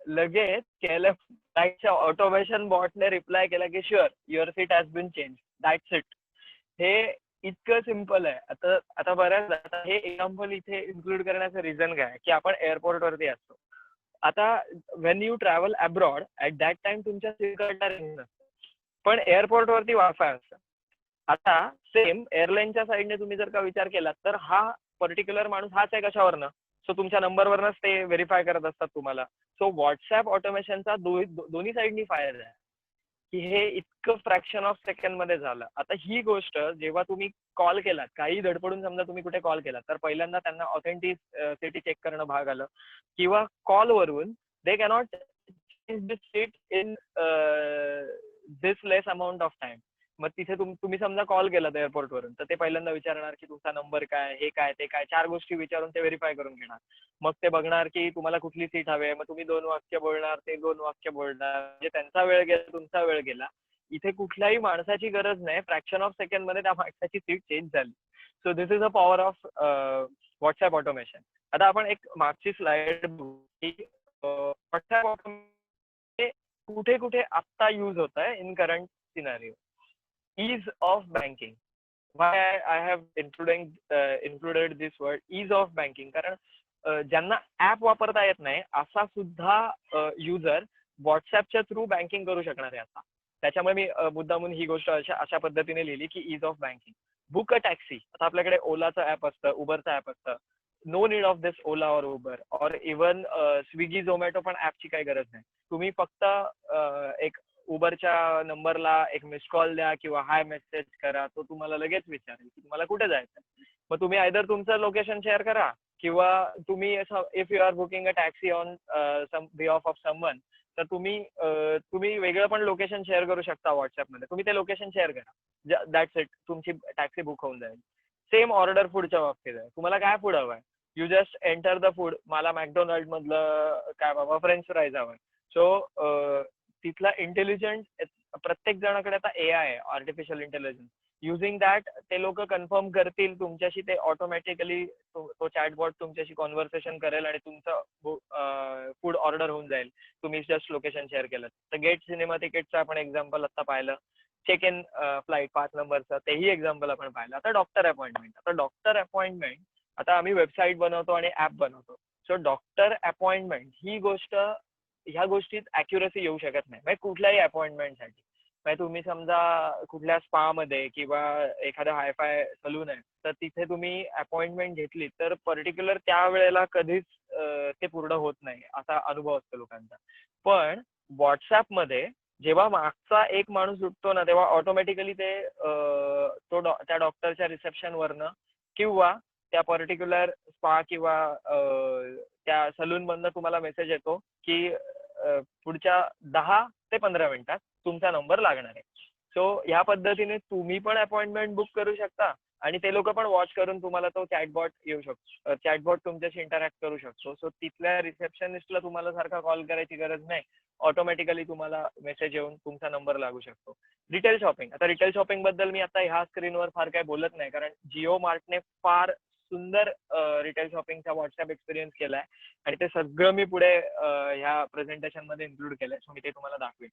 लगेच KLM फ्लाईटच्या ऑटोमेशन बॉटने रिप्लाय केला की sure your seat has been change. That's it. हे इतकं सिम्पल आहे. आता बऱ्याच आता हे एक्झाम्पल इथे इन्क्लूड करण्याचं रिझन काय की आपण एअरपोर्ट वरती असतो. आता Wien you travel abroad at that time तुमच्या सीटकडला रेंज नसतं, पण एअरपोर्ट वरती वायफाय असतं. आता सेम एअरलाईनच्या साईडने तुम्ही जर का विचार केला तर हा पर्टिक्युलर माणूस हाच आहे कशावरनं? सो तुमच्या नंबरवरनच ते व्हेरीफाय करत असतात तुम्हाला. सो व्हॉट्सअप ऑटोमेशनचा दोन्ही साईडनी फायदा आहे की हे इतकं फ्रॅक्शन ऑफ सेकंड मध्ये झालं. आता ही गोष्ट जेव्हा तुम्ही कॉल केलात, काही धडपडून समजा तुम्ही कुठे कॉल केलात तर पहिल्यांदा त्यांना ऑथेंटिसिटी चेक करणं भाग आलं किंवा कॉलवरून they cannot change this seat in this less amount of time. मग तिथे तुम्ही समजा कॉल केला एअरपोर्ट वरून तर ते पहिल्यांदा विचारणार की तुमचा नंबर काय, हे काय, ते काय, 4 गोष्टी विचारून ते व्हेरीफाय करून घेणार. मग ते बघणार की तुम्हाला कुठली सीट हवी आहे, मग तुम्ही 2 वाक्य बोलणार, ते 2 वाक्य बोलणार. म्हणजे त्यांचा वेळ गेला, तुमचा वेळ गेला. इथे कुठल्याही माणसाची गरज नाही, फ्रॅक्शन ऑफ सेकंड मध्ये त्या माणसाची सीट चेंज झाली. So this is a power of WhatsApp automation. आता आपण एक मागची स्लाइड बघू की व्हॉट्सअप ऑटोमेशन कुठे कुठे आत्ता यूज होत आहे in current scenario. ease of banking. Why I have included this word ease of banking कारण ज्यांना ऍप वापरता येत नाही असा सुद्धा युजर व्हॉट्सअपच्या थ्रू बँकिंग करू शकणार आहे आता. त्याच्यामुळे मी मुद्दामून ही गोष्ट अशा पद्धतीने लिहिली की is of banking. Book a taxi. आता आपल्याकडे ओलाचं ऍप असतं, उबरचं ऍप असतं. नो नीड ऑफ दिस ओला और उबर और इवन स्विगी झोमॅटो पण ऍपची काही गरज नाही. तुम्ही फक्त एक उबरच्या नंबरला एक मिस कॉल द्या किंवा हाय मेसेज करा, तो तुम्हाला लगेच विचारेल की तुम्हाला कुठे जायचं. मग तुम्ही आयदर तुमचं लोकेशन शेअर करा किंवा तुम्ही if you are booking a taxi on some behalf of someone तर तुम्ही वेगळं पण लोकेशन शेअर करू शकता व्हॉट्सअपमध्ये. तुम्ही ते लोकेशन शेअर करा, दॅट्स इट, तुमची टॅक्सी बुक होऊन जाईल. सेम ऑर्डर फूडच्या बाबतीत आहे. तुम्हाला काय फूड हवंय, you just enter the food. मला मॅकडोनाल्ड मधलं काय बाबा फ्रेंच फ्राईज हवंय. सो तिथला इंटेलिजंट प्रत्येक जणाकडे आता AI आहे, आर्टिफिशियल इंटेलिजन्स. युझिंग दॅट ते लोक कन्फर्म करतील तुमच्याशी, ते ऑटोमॅटिकली तो चॅटबॉट तुमच्याशी कॉन्व्हर्सेशन करेल आणि तुमचं फूड ऑर्डर होऊन जाईल. तुम्ही जस्ट लोकेशन शेअर केलं तर. गेट सिनेमा तिकीटचं आपण एक्झाम्पल आता पाहिलं. चेक इन फ्लाईट 5 नंबरचं तेही एक्झाम्पल आपण पाहिलं. आता डॉक्टर अपॉइंटमेंट आता आम्ही वेबसाईट बनवतो आणि ऍप बनवतो. सो डॉक्टर अपॉइंटमेंट ही गोष्ट, ह्या गोष्टीत अॅक्युरसी येऊ शकत नाही. म्हणजे कुठल्याही अपॉइंटमेंटसाठी. म्हणजे तुम्ही समजा कुठल्या स्पा मध्ये किंवा एखादा हायफाय सलून आहे तर तिथे तुम्ही अपॉइंटमेंट घेतली तर पर्टिक्युलर त्या वेळेला कधीच ते पूर्ण होत नाही असा अनुभव असतो लोकांचा. पण व्हॉट्सअप मध्ये जेव्हा मागचा एक माणूस उठतो ना तेव्हा ऑटोमॅटिकली ते त्या डॉक्टरच्या रिसेप्शन वरनं किंवा त्या पर्टिक्युलर स्पा किंवा त्या सलून मधनं तुम्हाला मेसेज येतो की पुढच्या 10 ते 15 मिनिटात तुमचा नंबर लागणार आहे. सो ह्या पद्धतीने तुम्ही पण अपॉइंटमेंट बुक करू शकता आणि ते लोक पण वॉच करून तुम्हाला तो चॅटबॉट येऊ शकतो, चॅटबॉट तुमच्याशी इंटरॅक्ट करू शकतो. सो तिथल्या रिसेप्शनिस्टला तुम्हाला सारखा कॉल करायची गरज नाही, ऑटोमॅटिकली तुम्हाला मेसेज येऊन तुमचा नंबर लागू शकतो. Retail shopping. आता रिटेल शॉपिंग बद्दल मी आता ह्या स्क्रीनवर फार काही बोलत नाही कारण जिओ मार्टने फार सुंदर रिटेल शॉपिंगचा व्हॉट्सअप एक्सपिरियन्स केलाय आणि ते सगळं मी पुढे ह्या प्रेझेंटेशन मध्ये इन्क्लूड केलंय. सो मी ते तुम्हाला दाखवेन.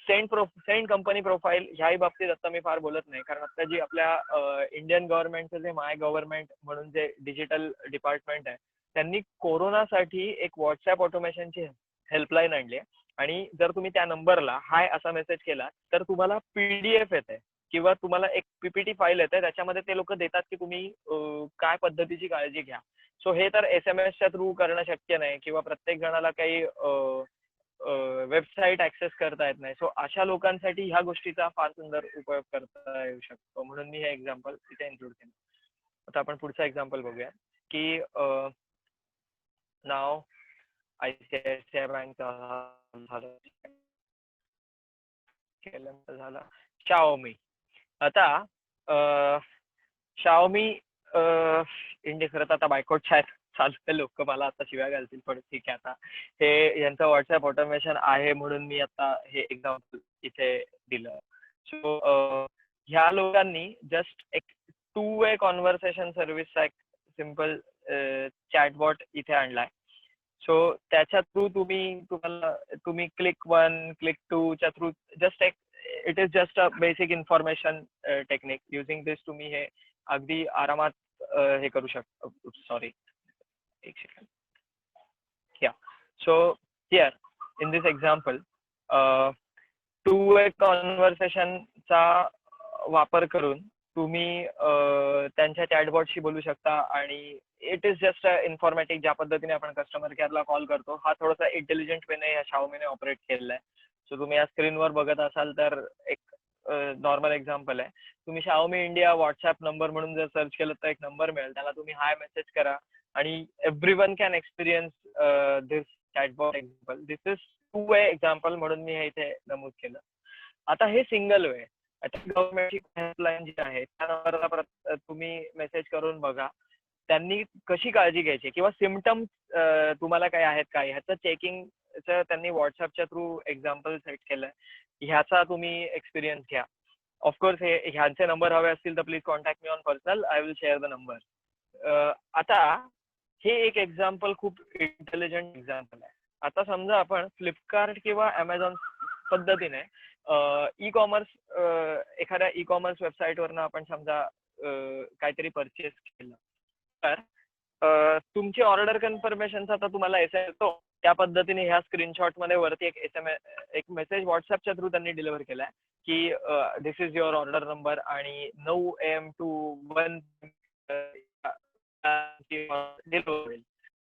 सेंड कंपनी प्रोफाईल ह्याही बाबतीत आता मी फार बोलत नाही कारण आता जी आपल्या इंडियन गव्हर्नमेंटचं जे माय गव्हर्नमेंट म्हणून जे डिजिटल डिपार्टमेंट आहे त्यांनी कोरोनासाठी एक व्हॉट्सअप ऑटोमेशनची हेल्पलाईन आणली आहे आणि जर तुम्ही त्या नंबरला हाय असा मेसेज केला तर तुम्हाला PDF येते किंवा तुम्हाला एक PPT फाईल येते, त्याच्यामध्ये ते लोक देतात की तुम्ही काय पद्धतीची काळजी घ्या. सो हे तर SMS थ्रू करणं शक्य नाही किंवा प्रत्येक जणाला काही वेबसाईट ऍक्सेस करता येत नाही. सो अशा लोकांसाठी ह्या गोष्टीचा फार सुंदर उपयोग करता येऊ शकतो, म्हणून मी हे एक्झाम्पल इथे इन्क्लूड केलं. आता आपण पुढचा एक्झाम्पल बघूया की नाव ICICI बँक झाला Xiaomi. आता Xiaomi इंडिया खरं तर आता बायकॉट चालू लोक मला आता शिव्या घालतील, पण ठीक आहे. आता हे यांचं व्हॉट्सअप ऑटोमेशन आहे म्हणून मी आता हे एक्झाम्पल इथे दिलं. सो ह्या लोकांनी जस्ट एक 2-way कॉन्व्हर्सेशन सर्व्हिसचा एक सिम्पल चॅटबॉट इथे आणलाय. सो त्याच्या थ्रू तुम्ही क्लिक 1 क्लिक 2 च्या थ्रू जस्ट एक it is just a basic information technique. Using this तुम्ही हे अगदी आरामात हे करू शकता. सॉरी, एक सेकंड. या so here in this example 2-way कॉन्व्हर्सेशनचा वापर करून तुम्ही त्यांच्या चॅटबॉटशी बोलू शकता आणि इट इज जस्ट इन्फॉर्मॅटिक. ज्या पद्धतीने आपण कस्टमर केअरला कॉल करतो, हा थोडासा इंटेलिजंट वेने या Xiaomiने ऑपरेट केलेला आहे. सो तुम्ही या स्क्रीनवर बघत असाल तर एक नॉर्मल एक्झाम्पल आहे. तुम्ही Xiaomi इंडिया व्हॉट्सअप नंबर म्हणून जर सर्च केलं तर एक नंबर मिळेल, त्याला तुम्ही हाय मेसेज करा आणि everyone can experience this chatbot example. This is 2-way example म्हणून मी हे इथे नमूद केलं. आता हे सिंगल वे. आता गव्हर्नमेंटची हेल्पलाईन जी आहे त्या नंबरला तुम्ही मेसेज करून बघा त्यांनी कशी काळजी घ्यायची किंवा सिम्पटम्स तुम्हाला काय आहेत काय ह्याचं चेकिंगचं त्यांनी व्हॉट्सअपच्या थ्रू एक्झाम्पल सेट केलंय. ह्याचा तुम्ही एक्सपिरियन्स घ्या. ऑफकोर्स ह्यांचे नंबर हवे असतील तर please contact me on personal. I will share the number. आता हे एक एक्झाम्पल खूप इंटेलिजंट एक्झाम्पल आहे. आता समजा आपण फ्लिपकार्ट किंवा अमेझॉन पद्धतीने ई कॉमर्स एखाद्या ई कॉमर्स वेबसाईटवरनं आपण समजा काहीतरी परचेस केलं तर तुमची ऑर्डर कन्फर्मेशनचा आता तुम्हाला SMS येतो. त्या पद्धतीने ह्या स्क्रीनशॉट मध्ये वरती एक मेसेज व्हॉट्सअपच्या थ्रू त्यांनी डिलिव्हर केलाय की दिस इज युअर ऑर्डर नंबर आणि 9 AM to 1 होईल.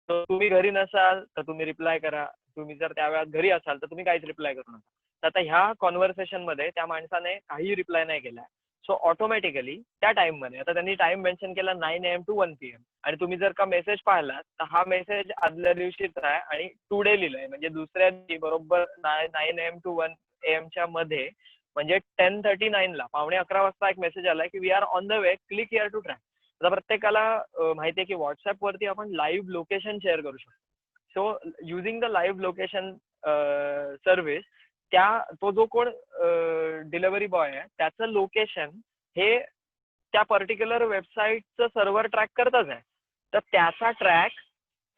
तर तुम्ही घरी नसाल तर तुम्ही रिप्लाय करा. तुम्ही जर त्या वेळात घरी असाल तर तुम्ही काहीच रिप्लाय करू नका. तर आता ह्या कॉन्व्हर्सेशन मध्ये त्या माणसाने काही रिप्लाय नाही केलाय. सो ऑटोमॅटिकली त्या टाइम मध्ये आता त्यांनी टाइम मेन्शन केला 9 AM to 1 PM आणि तुम्ही जर का मेसेज पाहिला तर हा मेसेज आदल्या दिवशीचा आहे आणि टुडे लिहिलंय म्हणजे दुसऱ्या दिवशी बरोबर 9 AM to 1 AM च्या मध्ये म्हणजे 10:39 ला 11:15 वाजता एक मेसेज आलाय की we are on the way, click here to track. आता प्रत्येकाला माहिती आहे की व्हॉट्सअप वरती आपण लाईव्ह लोकेशन शेअर करू शकतो. So using the live location service तो जो कोण डिलिव्हरी बॉय आहे त्याचं लोकेशन हे त्या पर्टिक्युलर वेबसाईटचं सर्व्हर ट्रॅक करतच आहे. तर त्याचा ट्रॅक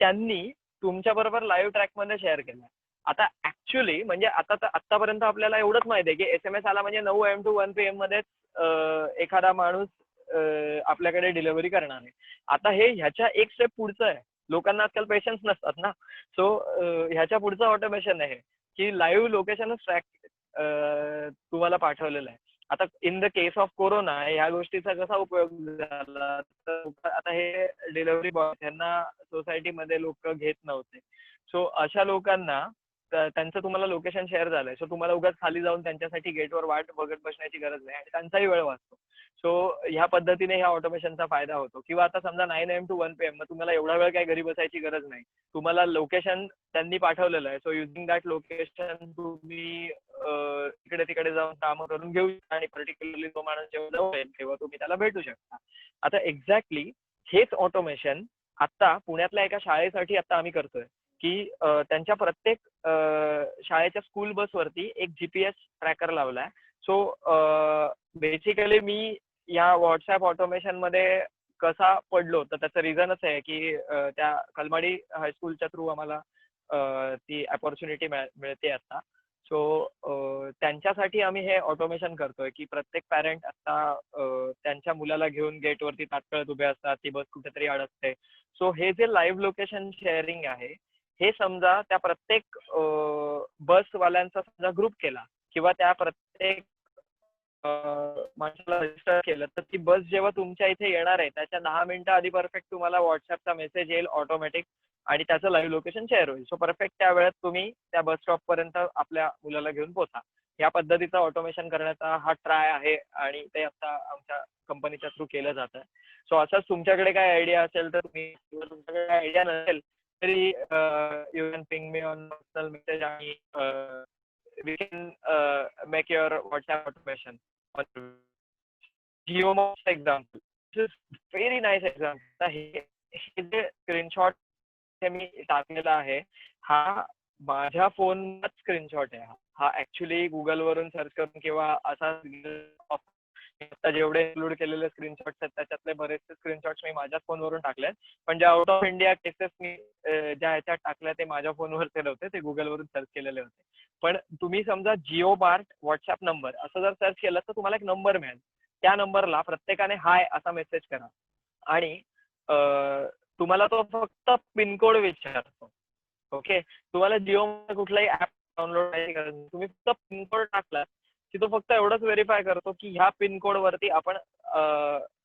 त्यांनी तुमच्या बरोबर लाईव्ह ट्रॅक मध्ये शेअर केला. आता ऍक्च्युली म्हणजे आतापर्यंत आपल्याला एवढंच माहिती आहे की SMS आला म्हणजे 9 AM to 1 PM मध्येच एखादा माणूस आपल्याकडे डिलिव्हरी करणार आहे. आता हे ह्याच्या एक स्टेप पुढचं आहे. लोकांना आजकाल पेशन्स नसतात ना. सो ह्याच्या पुढचं ऑटोमेशन आहे की लाईव्ह लोकेशनच ट्रॅक तुम्हाला पाठवलेलं आहे. आता in the case of corona ह्या गोष्टीचा कसा उपयोग झाला तर आता हे डिलिव्हरी बॉय त्यांना सोसायटीमध्ये लोक घेत नव्हते. सो अशा लोकांना त्यांचं तुम्हाला लोकेशन शेअर झालंय. सो तुम्हाला उगाच खाली जाऊन त्यांच्यासाठी गेटवर वाट बघत बसण्याची गरज नाही आणि त्यांचाही वेळ वाचतो. सो ह्या पद्धतीने ह्या ऑटोमेशनचा फायदा होतो. किंवा आता समजा 9 AM to 1 PM मग तुम्हाला एवढा वेळ काय घरी बसायची गरज नाही. तुम्हाला लोकेशन त्यांनी पाठवलेलं आहे. सो युझिंग दॅट लोकेशन तुम्ही इकडे तिकडे जाऊन कामं करून घेऊ शकता आणि पर्टिक्युलरली तो माणूस जेव्हा जवळ येईल तेव्हा तुम्ही त्याला भेटू शकता. आता एक्झॅक्टली हेच ऑटोमेशन आता पुण्यातल्या एका शाळेसाठी आता आम्ही करतोय की त्यांच्या प्रत्येक शाळेच्या स्कूल बसवरती एक GPS ट्रॅकर लावलाय. सो बेसिकली मी या व्हॉट्सअप ऑटोमेशन मध्ये कसा पडलो तर त्याचं रिझनच आहे की त्या कलमाडी हायस्कूलच्या थ्रू आम्हाला ती अपॉर्च्युनिटी मिळते आता. सो त्यांच्यासाठी आम्ही हे ऑटोमेशन करतोय की प्रत्येक पॅरेंट आता त्यांच्या मुलाला घेऊन गेटवरती तात्काळ उभे असतात, ती बस कुठेतरी अडकते. सो हे जे लाईव्ह लोकेशन शेअरिंग आहे, हे समजा त्या प्रत्येक बसवाल्यांचा समजा ग्रुप केला किंवा त्या प्रत्येक माणसाला रजिस्टर केलं, तर ती बस जेव्हा तुमच्या इथे येणार आहे त्याच्या 10 मिनिटं आधी परफेक्ट तुम्हाला व्हॉट्सअपचा मेसेज येईल ऑटोमॅटिक आणि त्याचं लाईव्ह लोकेशन शेअर होईल. सो परफेक्ट त्या वेळेत तुम्ही त्या बस स्टॉप पर्यंत आपल्या मुलाला घेऊन पोहोचा. या पद्धतीचं ऑटोमेशन करण्याचा हा ट्राय आहे आणि ते आता आमच्या कंपनीच्या थ्रू केलं जातं. सो असंच तुमच्याकडे काय आयडिया असेल तर तुम्ही, किंवा तुमच्याकडे काय आयडिया नसेल तरी you can ping me on personal message आणि we can make your WhatsApp automation. GeoMox example. This is very nice example. हे जे स्क्रीनशॉट मी टाकलेला आहे, हा माझ्या फोनचा स्क्रीनशॉट आहे. हा ऍक्च्युली गुगल वरून सर्च करून किंवा असा जेवढे इन्क्लूड केलेले स्क्रीनशॉट्स आहेत त्याच्यातले बरेचसे स्क्रीनशॉट्स मी माझ्या फोनवरून टाकलेत. पण जे आउट ऑफ इंडिया केसेस मी ज्या ह्याच्यात टाकल्या ते माझ्या फोनवरचे नव्हते, ते गुगलवरून सर्च केलेले होते. पण तुम्ही समजा जिओ मार्ट व्हॉट्सअप नंबर असं जर सर्च केलं तर तुम्हाला एक नंबर मिळेल. त्या नंबरला प्रत्येकाने हाय असा मेसेज करा आणि तुम्हाला तो फक्त पिनकोड विचारतो. ओके, तुम्हाला जिओ कुठलाही ऍप डाउनलोड करायची गरज नाही. तुम्ही फक्त पिनकोड टाकला की तो फक्त एवढंच व्हेरीफाय करतो की ह्या पिनकोड वरती आपण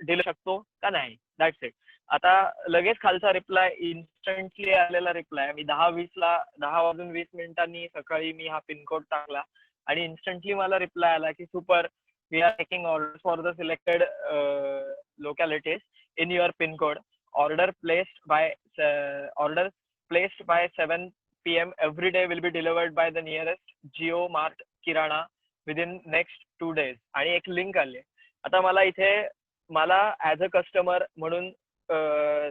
दिलू शकतो का नाही. That's it. आता लगेच खालचा रिप्लाय, इन्स्टंटली आलेला रिप्लाय, मी 10:20 सकाळी मी हा पिनकोड टाकला आणि इन्स्टंटली मला रिप्लाय आला की super, we are taking order for the selected localities in your pincode. Order placed by 7 PM every day will be delivered by the nearest Jio Mart Kirana within next 2 days. आणि एक link आली. आता मला इथे as a customer म्हणून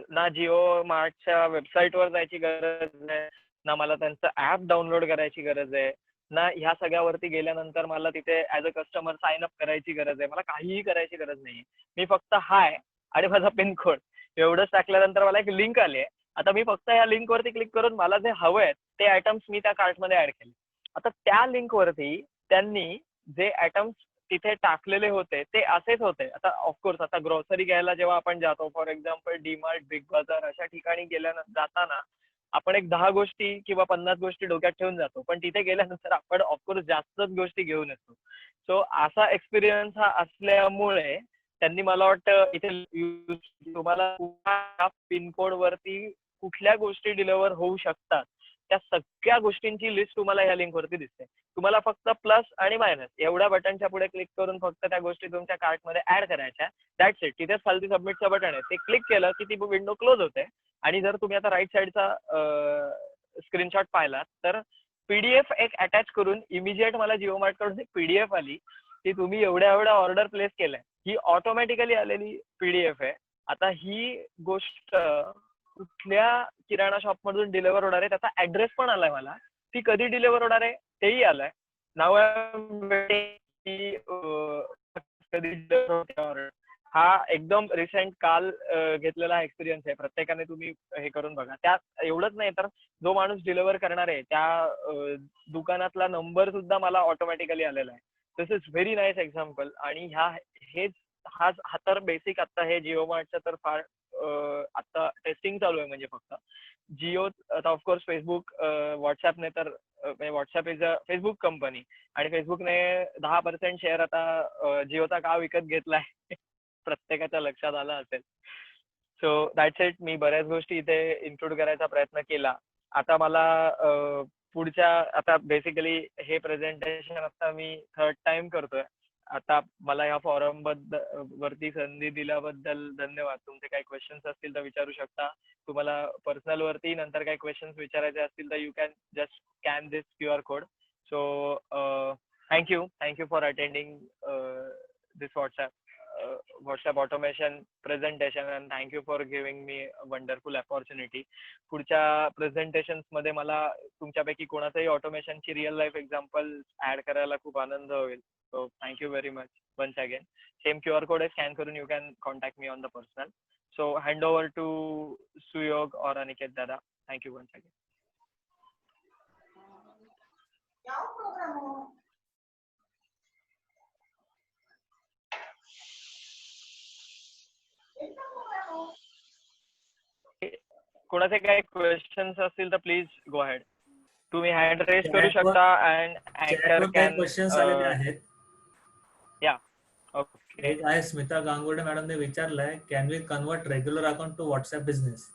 ना जिओ मार्टच्या वेबसाईटवर जायची गरज आहे, ना मला त्यांचं ऍप डाउनलोड करायची गरज आहे, ना ह्या सगळ्यावरती गेल्यानंतर मला तिथे as a customer sign up करायची गरज आहे. मला काहीही करायची गरज नाही. मी फक्त हाय आणि माझा पिनकोड एवढंच टाकल्यानंतर मला एक लिंक आली आहे. आता मी फक्त या लिंक वरती क्लिक करून मला जे हवं आहे ते आयटम्स मी त्या कार्टमध्ये ऍड केले. आता त्या लिंक वरती त्यांनी जे आयटम्स तिथे टाकलेले होते ते असेच होते. आता ऑफकोर्स आता ग्रोसरी घ्यायला जेव्हा आपण जातो, फॉर एक्झाम्पल डीमार्ट, बिग बाजार अशा ठिकाणी जाताना आपण एक 10 गोष्टी किंवा 50 गोष्टी डोक्यात ठेवून जातो, पण तिथे गेल्यानंतर आपण ऑफकोर्स जास्तच गोष्टी घेऊन येतो. सो असा एक्सपिरियन्स हा असल्यामुळे त्यांनी मला वाटतं इथे तुम्हाला पिनकोड वरती कुठल्या गोष्टी डिलिव्हर होऊ शकतात त्या सगळ्या गोष्टींची लिस्ट तुम्हाला ह्या लिंक वरती दिसते. तुम्हाला फक्त प्लस आणि मायनस एवढ्या बटनच्या पुढे क्लिक करून फक्त त्या गोष्टी तुमच्या कार्टमध्ये ऍड करायच्या. That's it. तिथेच खालती सबमिटचं बटन आहे, ते क्लिक केलं की ती विंडो क्लोज होते. आणि जर तुम्ही आता राईट साईडचा स्क्रीनशॉट पाहिला तर पीडीएफ एक अटॅच करून इमिजिएट मला जिओ मार्ट कडून एक पीडीएफ आली की तुम्ही एवढ्या ऑर्डर प्लेस केलाय. ही ऑटोमॅटिकली आलेली पीडीएफ आहे. आता ही गोष्ट कुठल्या किराणा शॉप मधून डिलिव्हर होणार आहे त्याचा ऍड्रेस पण आलाय मला, ती कधी डिलिव्हर होणार आहे तेही आलंय. नाव कधी ऑर्डर. हा एकदम रिसेंट काल घेतलेला एक्सपिरियन्स आहे. प्रत्येकाने तुम्ही हे करून बघा. त्यात एवढंच नाही तर जो माणूस डिलिव्हर करणार आहे त्या दुकानातला नंबर सुद्धा मला ऑटोमॅटिकली आलेला आहे. दिस इज व्हेरी नाईस एक्झाम्पल. आणि हा तर बेसिक आता हे जिओ मार्टचं तर फार आता टेस्टिंग चालू आहे. म्हणजे फक्त जिओ आता ऑफकोर्स फेसबुक, व्हॉट्सअपने तर WhatsApp is a Facebook company आणि फेसबुकने 10% शेअर आता जिओचा का विकत घेतलाय प्रत्येकाच्या लक्षात आलं असेल. So that's it. मी बऱ्याच गोष्टी इथे इन्क्लूड करायचा प्रयत्न केला. आता मला पुढच्या आता बेसिकली हे प्रेझेंटेशन आता मी 3rd टाइम करतोय. आता मला या फॉरम वरती संधी दिल्याबद्दल धन्यवाद. तुमचे काही क्वेश्चन्स असतील तर विचारू शकता. तुम्हाला पर्सनल वरती नंतर काही क्वेश्चन्स विचारायचे असतील तर you can just scan this QR code. So thank you for attending this WhatsApp automation presentation and thank you for giving me a wonderful opportunity. पुढच्या प्रेझेंटेशन्स मध्ये मला तुमच्यापैकी कोणाचंही ऑटोमेशनची रिअल लाईफ एक्झाम्पल ऍड करायला खूप आनंद होईल. So thank you very much once again. Same QR code आहे, scan करून you can contact me on the personal. So hand over to Suyog or Aniket Dada. Thank you once again. कोणाचे काही questions असतील तर please go ahead. तुम्ही hand race करू Chat वर- शकता अँड Chat अँकर वर काही कॅन क्वेश्चन्स आलेले आहेत. ओके. एक आहे स्मिता गांगुर्डे मॅडमने विचारलंय, can we convert regular account to WhatsApp business?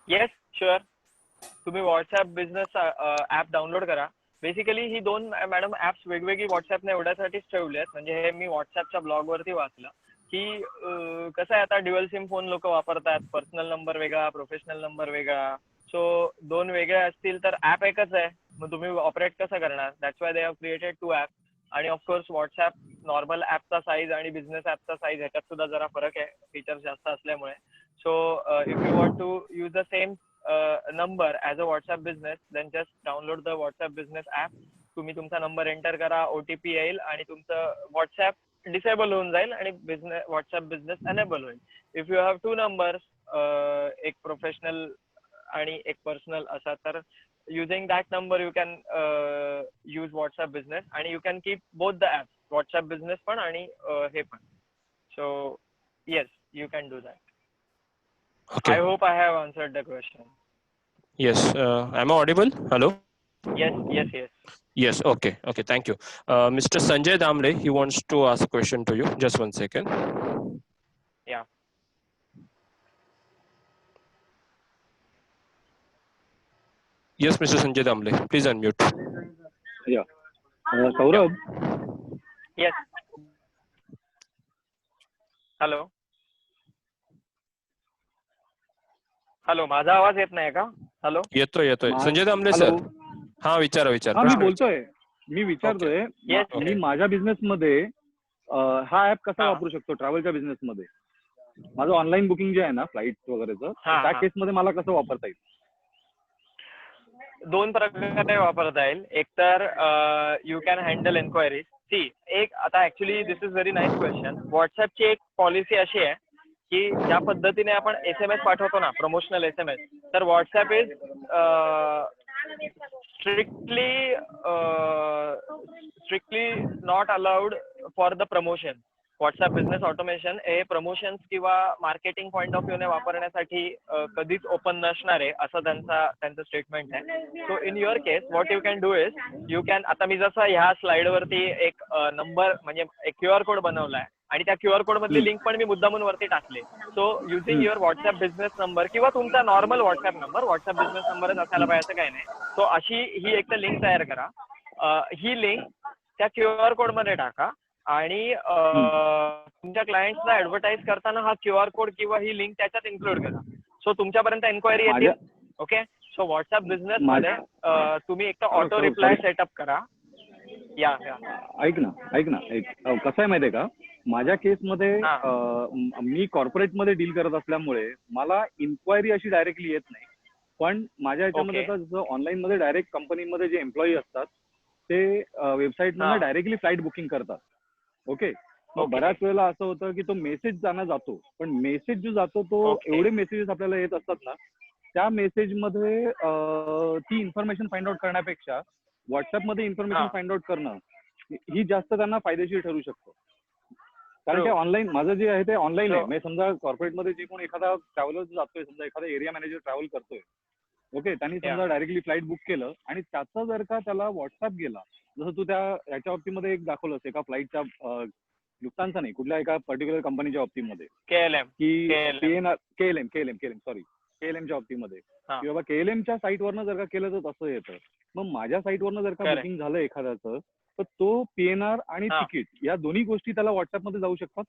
Yes sure. तुम्ही व्हॉट्सअप बिझनेस ऍप डाउनलोड करा. बेसिकली ही दोन मॅडम ऍप्स वेगवेगळी व्हॉट्सअपने एवढ्यासाठीच ठेवली आहेत. म्हणजे हे मी व्हॉट्सअपच्या ब्लॉग वरती वाचलं की कसं आहे, आता ड्युअल सिम फोन लोक वापरतात. पर्सनल नंबर वेगळा, प्रोफेशनल नंबर वेगळा. सो दोन वेगळे असतील तर ऍप एकच आहे, मग तुम्ही ऑपरेट कसं करणार? That's why they have created 2 app. आणि ऑफकोर्स व्हॉट्सअप नॉर्मल ऍपचा साईज आणि बिझनेस ऍपचा साईज ह्याच्यात सुद्धा जरा फरक आहे, फीचर्स जास्त असल्यामुळे. So if you want to use the same number as a WhatsApp business, then just download the WhatsApp business app. तुम्ही तुमचा नंबर एंटर करा, OTP येईल आणि तुमचं WhatsApp डिसेबल होऊन जाईल आणि WhatsApp business एनेबल होईल. इफ यू हॅव 2 numbers, एक प्रोफेशनल आणि एक पर्सनल असा, तर using that number you can use WhatsApp business आणि you can keep both the apps, WhatsApp business पण आणि हे पण. So yes, you can do that. Okay. I hope I have answered the question. Yes. Am I audible? Hello. Yes. Yes. Okay. Thank you. Mr. Sanjay Damle, he wants to ask a question to you. Just 1 second. Yeah. Yes, Mr. Sanjay Damle, please unmute. Yeah. Saurabh, Yes. Hello, माझा आवाज येत नाही का? Hello. येतोय. Sanjay Damle sir. Hello. हा, विचारा. हा, मी बोलतोय. मी विचारतोय, Yes. मी माझ्या बिझनेस मध्ये हा ऍप कसा हा. वापरू शकतो ट्रॅव्हलच्या बिझनेस मध्ये? माझं ऑनलाईन बुकिंग जे आहे ना फ्लाईट वगैरेचं, हा, त्या हा. केस मध्ये मला कसं वापरता येईल? 2 प्रकारे वापरता येईल. एक तर you can handle enquiries. See, एक आता actually this is very nice question. व्हॉट्सअपची एक पॉलिसी अशी आहे की ज्या पद्धतीने आपण SMS पाठवतो ना, प्रमोशनल SMS, तर WhatsApp is strictly not allowed for the promotion. WhatsApp business automation हे प्रमोशन्स किंवा मार्केटिंग पॉईंट ऑफ व्ह्यूने वापरण्यासाठी कधीच ओपन नसणार आहे, असं त्यांचं स्टेटमेंट आहे. So in your case what you can do is, you can, आता मी जसं ह्या स्लाइड वरती एक नंबर म्हणजे एक QR कोड बनवलाय आणि त्या QR कोड मधली लिंक पण मी मुद्दामून वरती टाकले. So using your WhatsApp business number किंवा तुमचा normal WhatsApp number, WhatsApp business नंबरच असायला पाहिजे असं काही नाही. सो अशी ही एक तर लिंक तयार करा. ही लिंक त्या QR कोड मध्ये टाका आणि तुमच्या क्लायंट्सला ऍडव्हर्टाईज करताना हा QR कोड किंवा ही लिंक त्याच्यात इन्क्लूड करा. सो तुमच्यापर्यंत एन्क्वायरी येतील. ओके. सो व्हॉट्सअप बिझनेस मध्ये तुम्ही एक तर ऑटो रिप्लाय सेटअप करा. या ऐक ना कसं आहे माहितीये का, माझ्या केसमध्ये मी कॉर्पोरेट मध्ये डील करत असल्यामुळे मला इन्क्वायरी अशी डायरेक्टली येत नाही. पण माझ्या ह्याच्यामध्ये आता जसं ऑनलाईन मध्ये डायरेक्ट कंपनीमध्ये जे एम्प्लॉई असतात ते वेबसाईट मध्ये डायरेक्टली फ्लाईट बुकिंग करतात. ओके. बऱ्याच वेळेला असं होतं की तो मेसेज जातो, पण मेसेज जो जातो तो एवढे मेसेजेस आपल्याला येत असतात ना, त्या मेसेज मध्ये ती इन्फॉर्मेशन फाइंड आउट करण्यापेक्षा व्हॉट्सअप मध्ये इन्फॉर्मेशन फाइंड आउट करणं ही जास्त त्यांना फायदेशीर ठरू शकतो. कारण ते ऑनलाईन, माझं जे आहे ते ऑनलाईन आहे. म्हणजे समजा कॉर्पोरेटमध्ये जे कोण एखादा ट्रॅव्हलर जातोय, समजा एखादा एरिया मॅनेजर ट्रॅव्हल करतोय, ओके, त्यांनी समजा डायरेक्टली फ्लाईट बुक केलं आणि त्याचा जर का त्याला व्हॉट्सअप गेला, जसं तू याच्या बाबतीमध्ये एक दाखवलंस एका फ्लाईटच्या नुकसानचा नाही, कुठल्या एका पर्टिक्युलर कंपनीच्या बाबतीमध्ये की KLMच्या बाबतीमध्ये की बाबा KLMच्या साईटवरनं जर का केलं तर तसं येतं. मग माझ्या साईटवरनं जर का बुकिंग झालं एखाद्याचं, तर तो PNR आणि तिकीट या दोन्ही गोष्टी त्याला व्हॉट्सअप मध्ये जाऊ शकतात.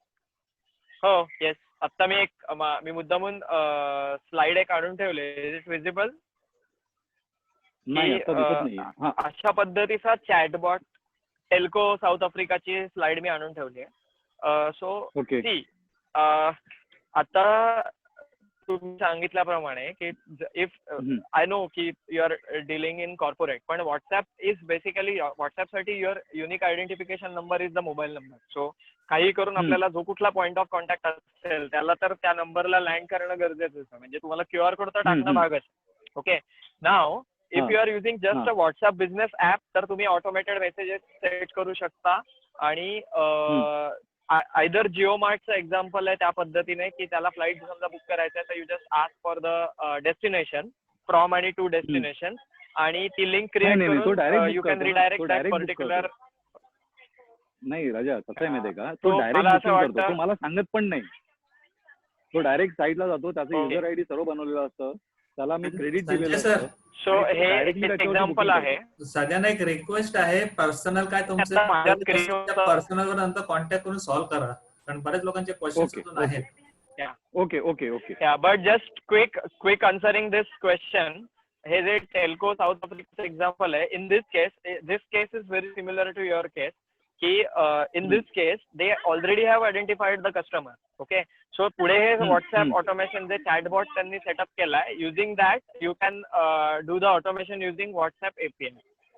हो. येस. आता मी मुद्दामून स्लाइड एक काढून ठेवले. Is it visible? नाही, आता दिसत नाही. अशा पद्धतीचा चॅटबॉट टेल्को साऊथ आफ्रिकाची स्लाइड मी आणून ठेवली आहे. सो सी, आता तुम्ही सांगितल्याप्रमाणे की इफ आय नो की you are dealing in corporate, पण व्हॉट्सअप इज बेसिकली, व्हॉट्सअपसाठी your unique identification number is the mobile number. So काही करून आपल्याला जो कुठला पॉईंट ऑफ कॉन्टॅक्ट असेल त्याला तर त्या नंबरला लँड करणं गरजेचं आहे. म्हणजे तुम्हाला QR कोड तर टाकणं भागच. Okay. Now if you are using just a WhatsApp business app तर तुम्ही ऑटोमेटेड मेसेजेस सेट करू शकता आणि आयदर जिओ मार्टचं एक्झाम्पल आहे त्या पद्धतीने की त्याला फ्लाईट समजा बुक करायचं आहे तर you just ask for the destination from आणि टू डेस्टिनेशन आणि ती लिंक क्रिएट करून you can redirect that particular. नाही राजा, कसं आहे माहितीये का, तो डायरेक्ट बुकिंग करतो, तो मला सांगत पण नाही. तो डायरेक्ट साईटला जातो, त्याचं युजर आयडी सर्व बनवलेलं असतं, त्याला मी क्रेडिट दिलेलं असतं. सो हे एक्झाम्पल आहे. सगळ्यांना एक रिक्वेस्ट आहे, पर्सनल काय तुमचे पर्सनल वर नंतर कॉन्टॅक्ट करून सॉल्व्ह करा, कारण बरेच लोकांचे क्वेश्चन आहेत. Okay okay okay. But just quick answering this question, हे जे टेल्को साऊथ आफ्रिकेचं एक्झाम्पल आहे, in this case is very similar to your case की in this case they already have identified the customer. Okay, so पुढे हे WhatsApp automation जे chatbot त्यांनी setup केलाय, using that you can do the automation using WhatsApp API.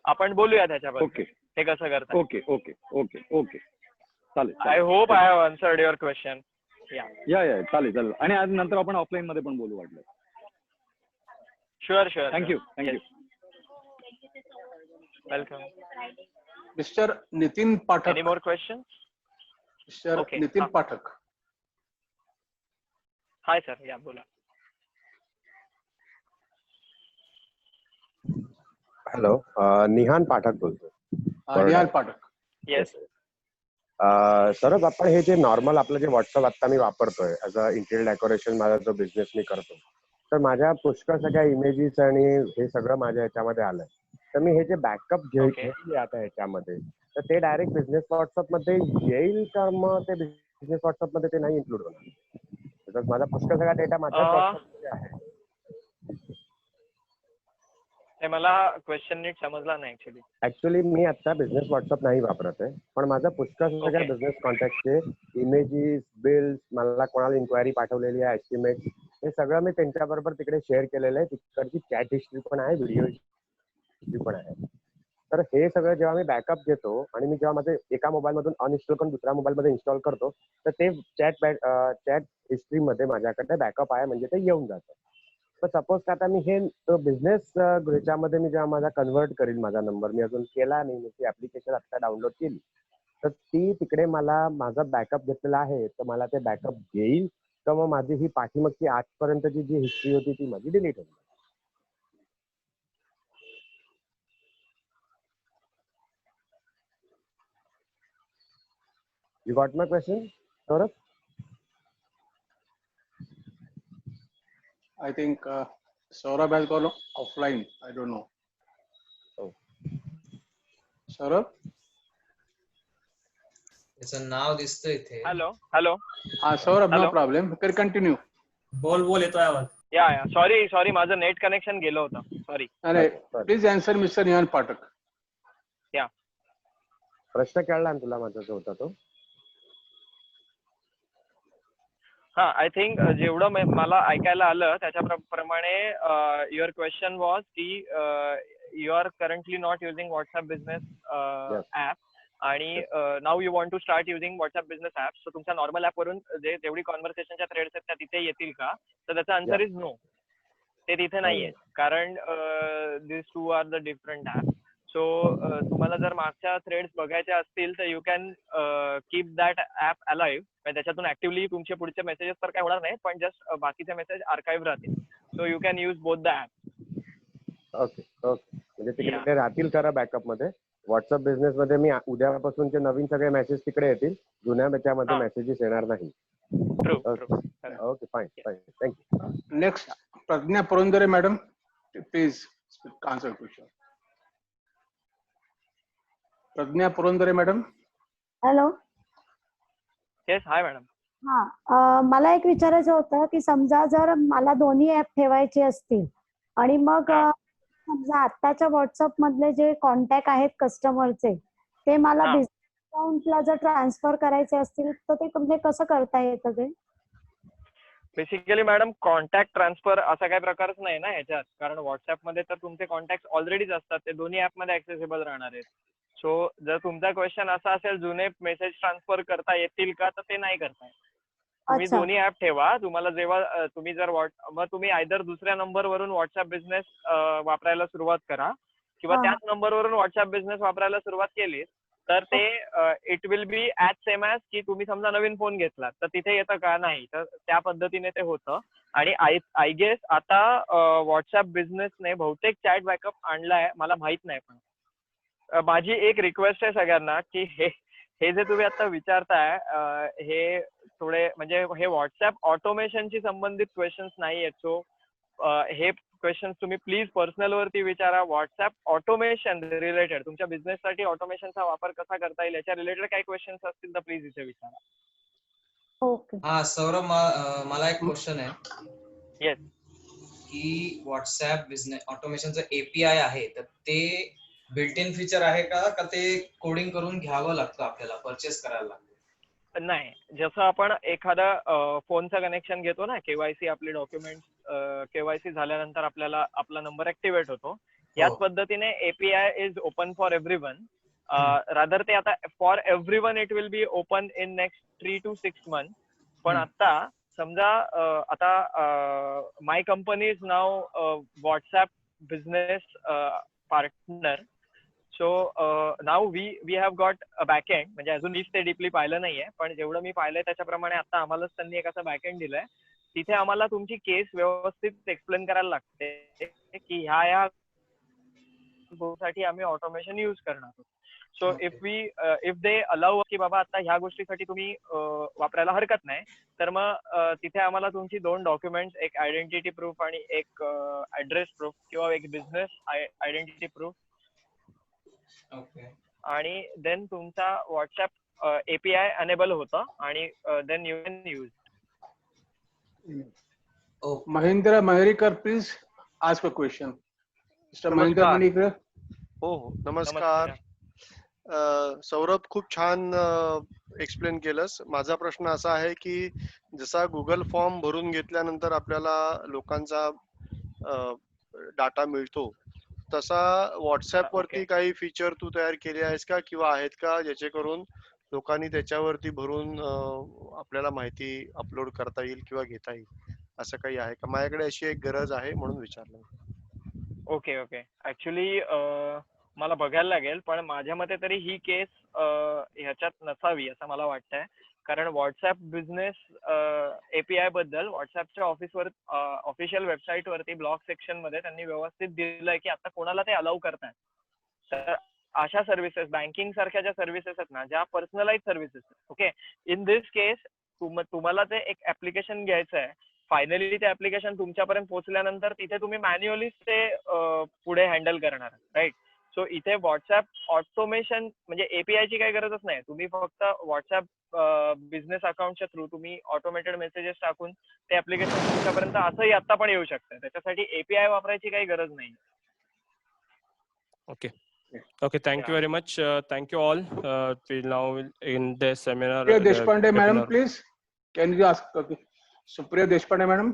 आपण बोलूया त्याच्याबद्दल ते कसं करतात. ओके ओके ओके ओके चालेल. I hope I have answered your question. या चालेल चालेल. आणि आज नंतर आपण ऑफलाईन मध्ये पण बोलू वाटलं. Sure. Thank you. Welcome. Mister Nitin Pathak. Any more question? Mister Nitin Pathak. Hi sir, या बोला. हॅलो, निहान पाठक बोलतो. निहान पाठक. येस सर, आपण हे जे नॉर्मल आपलं जे व्हॉट्सअप आता मी वापरतोय ऍज अ इंटिरियर डेकोरेशन, माझा जो बिझनेस मी करतो, तर माझ्या पुष्कळ सगळ्या इमेजेस आणि हे सगळं माझ्या ह्याच्यामध्ये आलंय. तर मी हे जे बॅकअप घेतली आता ह्याच्यामध्ये, तर ते डायरेक्ट बिझनेस व्हॉट्सअप मध्ये येईल का, मग ते बिझनेस व्हॉट्सअप मध्ये ते नाही इन्क्लूड होणार? बिकॉज माझा पुष्कळ सगळा डेटा माझ्या व्हॉट्सअप मध्ये आहे. हे मला क्वेश्चन नीट समजला नाही ऍक्च्युली मी आता बिझनेस व्हॉट्सअप नाही वापरत आहे, पण माझा पुष्कळ सगळ्या बिझनेस कॉन्टॅक्टचे इमेजेस, बिल्स, मला कोणाला इन्क्वायरी पाठवलेली आहे, एस्टिमेट, हे सगळं मी त्यांच्याबरोबर तिकडे शेअर केलेलं आहे. तिकडची चॅट हिस्ट्री पण आहे, व्हिडिओ हिस्ट्री पण आहे. तर हे सगळं जेव्हा मी बॅकअप घेतो आणि मी जेव्हा माझे एका मोबाईल मधून अनइन्स्टॉल करून दुसऱ्या मोबाईल मध्ये इन्स्टॉल करतो, तर ते चॅट हिस्ट्री मध्ये माझ्याकडे बॅकअप आहे, म्हणजे ते येऊन जातं. तर सपोज का आता मी हे बिझनेस ह्याच्यामध्ये मी जेव्हा माझा कन्व्हर्ट करील, माझा नंबर मी अजून केला नाही, मी ती ऍप्लिकेशन आता डाउनलोड केली, तर ती तिकडे मला माझा बॅकअप घेतलेला आहे, तर मला ते बॅकअप घेईल तर मग माझी ही पाठीमागची आजपर्यंतची जी हिस्ट्री होती ती माझी डिलीट होईल. You got my question, Saurabh? I think Saurabh has gone offline. I don't know. Oh. Saurabh? त्याचं नाव दिसतंय इथे. Hello. Saurabh, no problem. You can continue. बोल येतोय आवाज. या सॉरी माझं नेट कनेक्शन गेलं होतं. Sorry. Please answer Mr. Nihan Pathak. या प्रश्न कळला ना तुला माझा जो होता तो? हा, आय थिंक जेवढं मला ऐकायला आलं त्याच्याप्रमाणे युअर क्वेश्चन वॉज की you are currently not using WhatsApp business app आणि now you want to start using WhatsApp business app. So तुमच्या नॉर्मल ऍपवरून जे जेवढी कॉन्व्हर्सेशनच्या थ्रेड्स आहेत त्या तिथे येतील का? तर त्याचा आन्सर इज नो. ते तिथे नाहीये, कारण this two are the different app. So तुम्हाला जर मागच्या थ्रेड्स बघायच्या असतील तर you can keep that app alive. त्याच्यातून ऍक्टिव्हली तुमचे पुढचे मेसेजेस तर काय होणार नाही, पण जस्ट बाकीचे मेसेज आर्काइव्ह राहतील. So you can use both the app. Okay म्हणजे तिकडे राहतील करा बॅकअप मध्ये. व्हॉट्सअप बिझनेस मध्ये मी उद्यापासूनचे नवीन सगळे मेसेज तिकडे येतील, जुन्या त्याच्यामध्ये मेसेजेस येणार नाही. Okay fine, thank you. Next, Pragna Purandare, madam. Please answer question. Pragna Purandare, madam. Hello. Yes, hi madam. हा, मला एक विचारायचं होतं की समजा जर मला दोन्ही ऍप ठेवायचे असतील आणि मग समजा आत्ताच्या व्हॉट्सअप मधले जे कॉन्टॅक्ट आहेत कस्टमरचे, ते मला बिझनेस अकाउंटला जर ट्रान्सफर करायचे असतील तर ते म्हणजे कसं करता येतं ते? बेसिकली मॅडम, कॉन्टॅक्ट ट्रान्सफर असा काही प्रकारच नाही ना ह्याच्यात, कारण व्हॉट्सअप मध्ये तर तुमचे कॉन्टॅक्ट ऑलरेडीच असतात, ते दोन्ही ऍप मध्ये ऍक्सेसिबल राहणार आहेत. सो जर तुमचा क्वेश्चन असा असेल जुने मेसेज ट्रान्सफर करता येतील का, तर ते नाही करता येत. तुम्ही अच्छा. दोन्ही ऍप ठेवा. तुम्हाला जेव्हा तुम्ही जर मग तुम्ही आयदर दुसऱ्या नंबरवरून व्हॉट्सअप बिझनेस वापरायला सुरुवात करा किंवा हा. त्याच नंबरवरून व्हॉट्सअप बिझनेस वापरायला सुरुवात केली तर ते it will be as same as की तुम्ही समजा नवीन फोन घेतला तर तिथे येतं का नाही, तर त्या पद्धतीने ते होतं. आणि आय गेस आता व्हॉट्सअप बिझनेसने बहुतेक चॅट बॅकअप आणलाय, मला माहित नाही. पण माझी एक रिक्वेस्ट आहे सगळ्यांना की हे जे तुम्ही आता विचारताय हे थोडे म्हणजे हे व्हॉट्सअप ऑटोमेशनशी संबंधित क्वेश्चन्स नाही आहेत. सो हे क्वेश्चन्स तुम्ही प्लीज पर्सनल वरती विचारा. व्हॉट्सअप ऑटोमेशन रिलेटेड तुमच्या बिझनेससाठी ऑटोमेशनचा वापर कसा करता येईल याच्या रिलेटेड काही क्वेश्चन्स असतील तर प्लीज इथे विचारा. ओके. हा सौरभ, मला एक क्वेश्चन आहे. येस. की व्हॉट्सअप बिझनेस ऑटोमेशनचं एपीआय आहे तर ते बिल्ट इन फीचर आहे का ते कोडिंग करून घ्यावं लागतं, आपल्याला परचेस करायला लागतं? नाही, जसं आपण एखादा फोनचं कनेक्शन घेतो ना, केवायसी आपले डॉक्युमेंट केवायसी झाल्यानंतर आपल्याला आपला नंबर ऍक्टिव्हेट होतो, याच पद्धतीने API is open for everyone. Rather ते आता for everyone it will be open in next 3 to 6 months. पण आता समजा आता my company is now WhatsApp business partner. So now we have got a backend, म्हणजे अजून मीच ते डीपली पाहिलं नाहीये, पण जेवढं मी पाहिलंय त्याच्याप्रमाणे आता आम्हालाच त्यांनी एक असं बॅकएंड दिलंय. तिथे आम्हाला तुमची केस व्यवस्थित एक्सप्लेन करायला लागते की ह्या गोष्टीसाठी आम्ही ऑटोमेशन युज करणार आहोत. सो इफ दे अलाउ की बाबा आता ह्या गोष्टीसाठी तुम्ही वापरायला हरकत नाही, तर मग तिथे आम्हाला तुमची 2 डॉक्युमेंट्स, एक आयडेंटिटी प्रूफ आणि एक ऍड्रेस प्रूफ किंवा एक बिझनेस आयडेंटिटी प्रूफ, आणि देन तुमचा व्हॉट्सअप एपीआय अनेबल होतं आणि then you can use. Mahindra Mahirikar, please ask a question. Mr. Mahindra Mahirikar. हो, नमस्कार. सौरभ, खूप छान एक्सप्लेन केलंस. माझा प्रश्न असा आहे की जसा गुगल फॉर्म भरून घेतल्यानंतर आपल्याला लोकांचा डाटा मिळतो, तसा व्हॉट्सअप वरती काही फीचर तू तयार केले आहेस का किंवा आहेत का, ज्याचे करून लोकांनी त्याच्यावरती भरून आपल्याला माहिती अपलोड करता येईल किंवा घेता येईल, असं काही आहे का? माझ्याकडे अशी एक गरज आहे म्हणून विचारलं. ओके. ऍक्च्युली मला बघायला लागेल, पण माझ्या मते तरी ही केस ह्याच्यात नसावी असं मला वाटतंय. कारण व्हॉट्सअप बिझनेस एपीआय बद्दल व्हॉट्सअपच्या ऑफिशियल वेबसाईट वरती ब्लॉग सेक्शन मध्ये त्यांनी व्यवस्थित दिलंय की आता कोणाला ते अलाउ करतात. तर अशा सर्व्हिसेस, बँकिंग सारख्या ज्या सर्व्हिसेस आहेत ना, ज्या personalise services, okay, in this case तुम्हाला ते एक ऍप्लिकेशन घ्यायचं आहे. फायनली ते ऍप्लिकेशन तुमच्यापर्यंत पोहोचल्यानंतर तिथे तुम्ही मॅन्युअली ते पुढे हँडल करणार, राईट? सो इथे व्हॉट्सअप ऑटोमेशन म्हणजे एपीआय ची काही गरजच नाही. तुम्ही फक्त व्हॉट्सअप बिझनेस अकाउंटच्या थ्रू तुम्ही ऑटोमेटेड मेसेजेस टाकून ते ऍप्लिकेशन तुमच्यापर्यंत असंही आता पण येऊ शकतं. त्याच्यासाठी एपीआय वापरायची काही गरज नाही. Okay, thank you very much. Thank you all. We now in the seminar. Supriya Deshpande, madam, please. Can you ask? Okay. Supriya Deshpande, madam.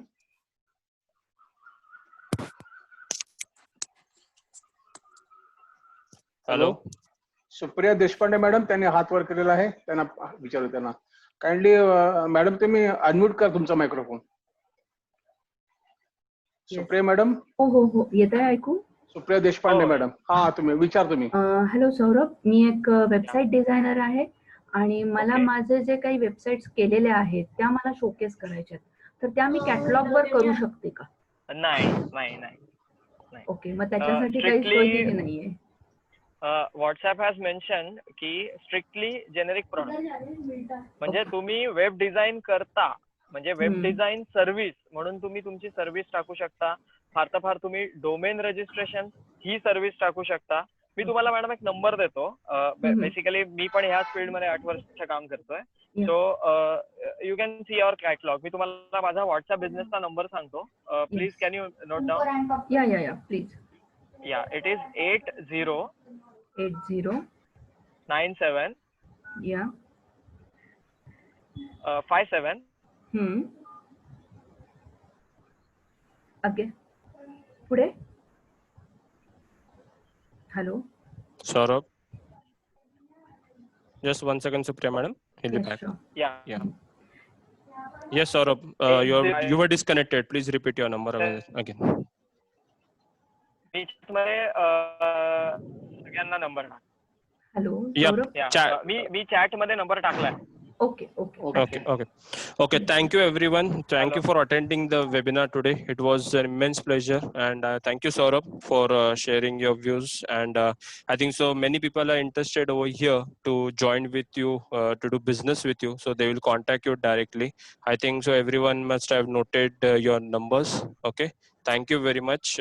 Hello. Supriya Deshpande madam, त्यांनी हात वर केलेला आहे, त्यांना विचारू. त्यांना काइंडली मॅडम तुम्ही अनम्यूट करा तुमचा मायक्रोफोन. सुप्रिया मॅडम. हो येत आहे ऐकू? सुप्रिया देशपांडे मॅडम, हा तुम्ही विचार. तुम्ही हॅलो सौरभ, मी एक वेबसाईट डिझायनर आहे आणि मला माझे जे काही वेबसाईट्स केलेले आहेत त्या मला शोकेस करायच्या आहेत, तर त्या मी कॅटलॉग वर करू शकते का? नाही. ओके, मग त्याच्यासाठी काही सोय नाहीये. व्हॉट्सअप हॅज मेन्शन की स्ट्रिक्टली जेनेरिक प्रॉडक्ट, म्हणजे तुम्ही वेब डिझाईन करता, म्हणजे वेब डिझाईन सर्व्हिस म्हणून तुम्ही तुमची सर्व्हिस टाकू शकता. फार तर फार तुम्ही डोमेन रजिस्ट्रेशन ही सर्व्हिस टाकू शकता. मी तुम्हाला मॅडम एक नंबर देतो. बेसिकली मी पण ह्याच फील्डमध्ये 8 वर्ष काम करतोय. So you can see your catalogue. मी तुम्हाला माझा व्हॉट्सअप बिझनेसचा नंबर सांगतो. Please can you note down? Yeah please. Yeah, it is 80 97 yeah 57. Okay, पुढे. Hello Saurabh. Just 1 second, Supriya madam. He'll be back. Yeah. Yes, Saurabh. You were disconnected. Please repeat your number again. मी मध्ये सगळ्यांना number टाक. Hello Yep. Saurabh. मी chat मध्ये number टाकलाय. Okay. Okay. Thank you, everyone. Thank you for attending the webinar today. It was an immense pleasure, and thank you, Saurabh, for sharing your views. And I think so many people are interested over here to join with you to do business with you. So they will contact you directly. I think so everyone must have noted your numbers. Okay. Thank you very much.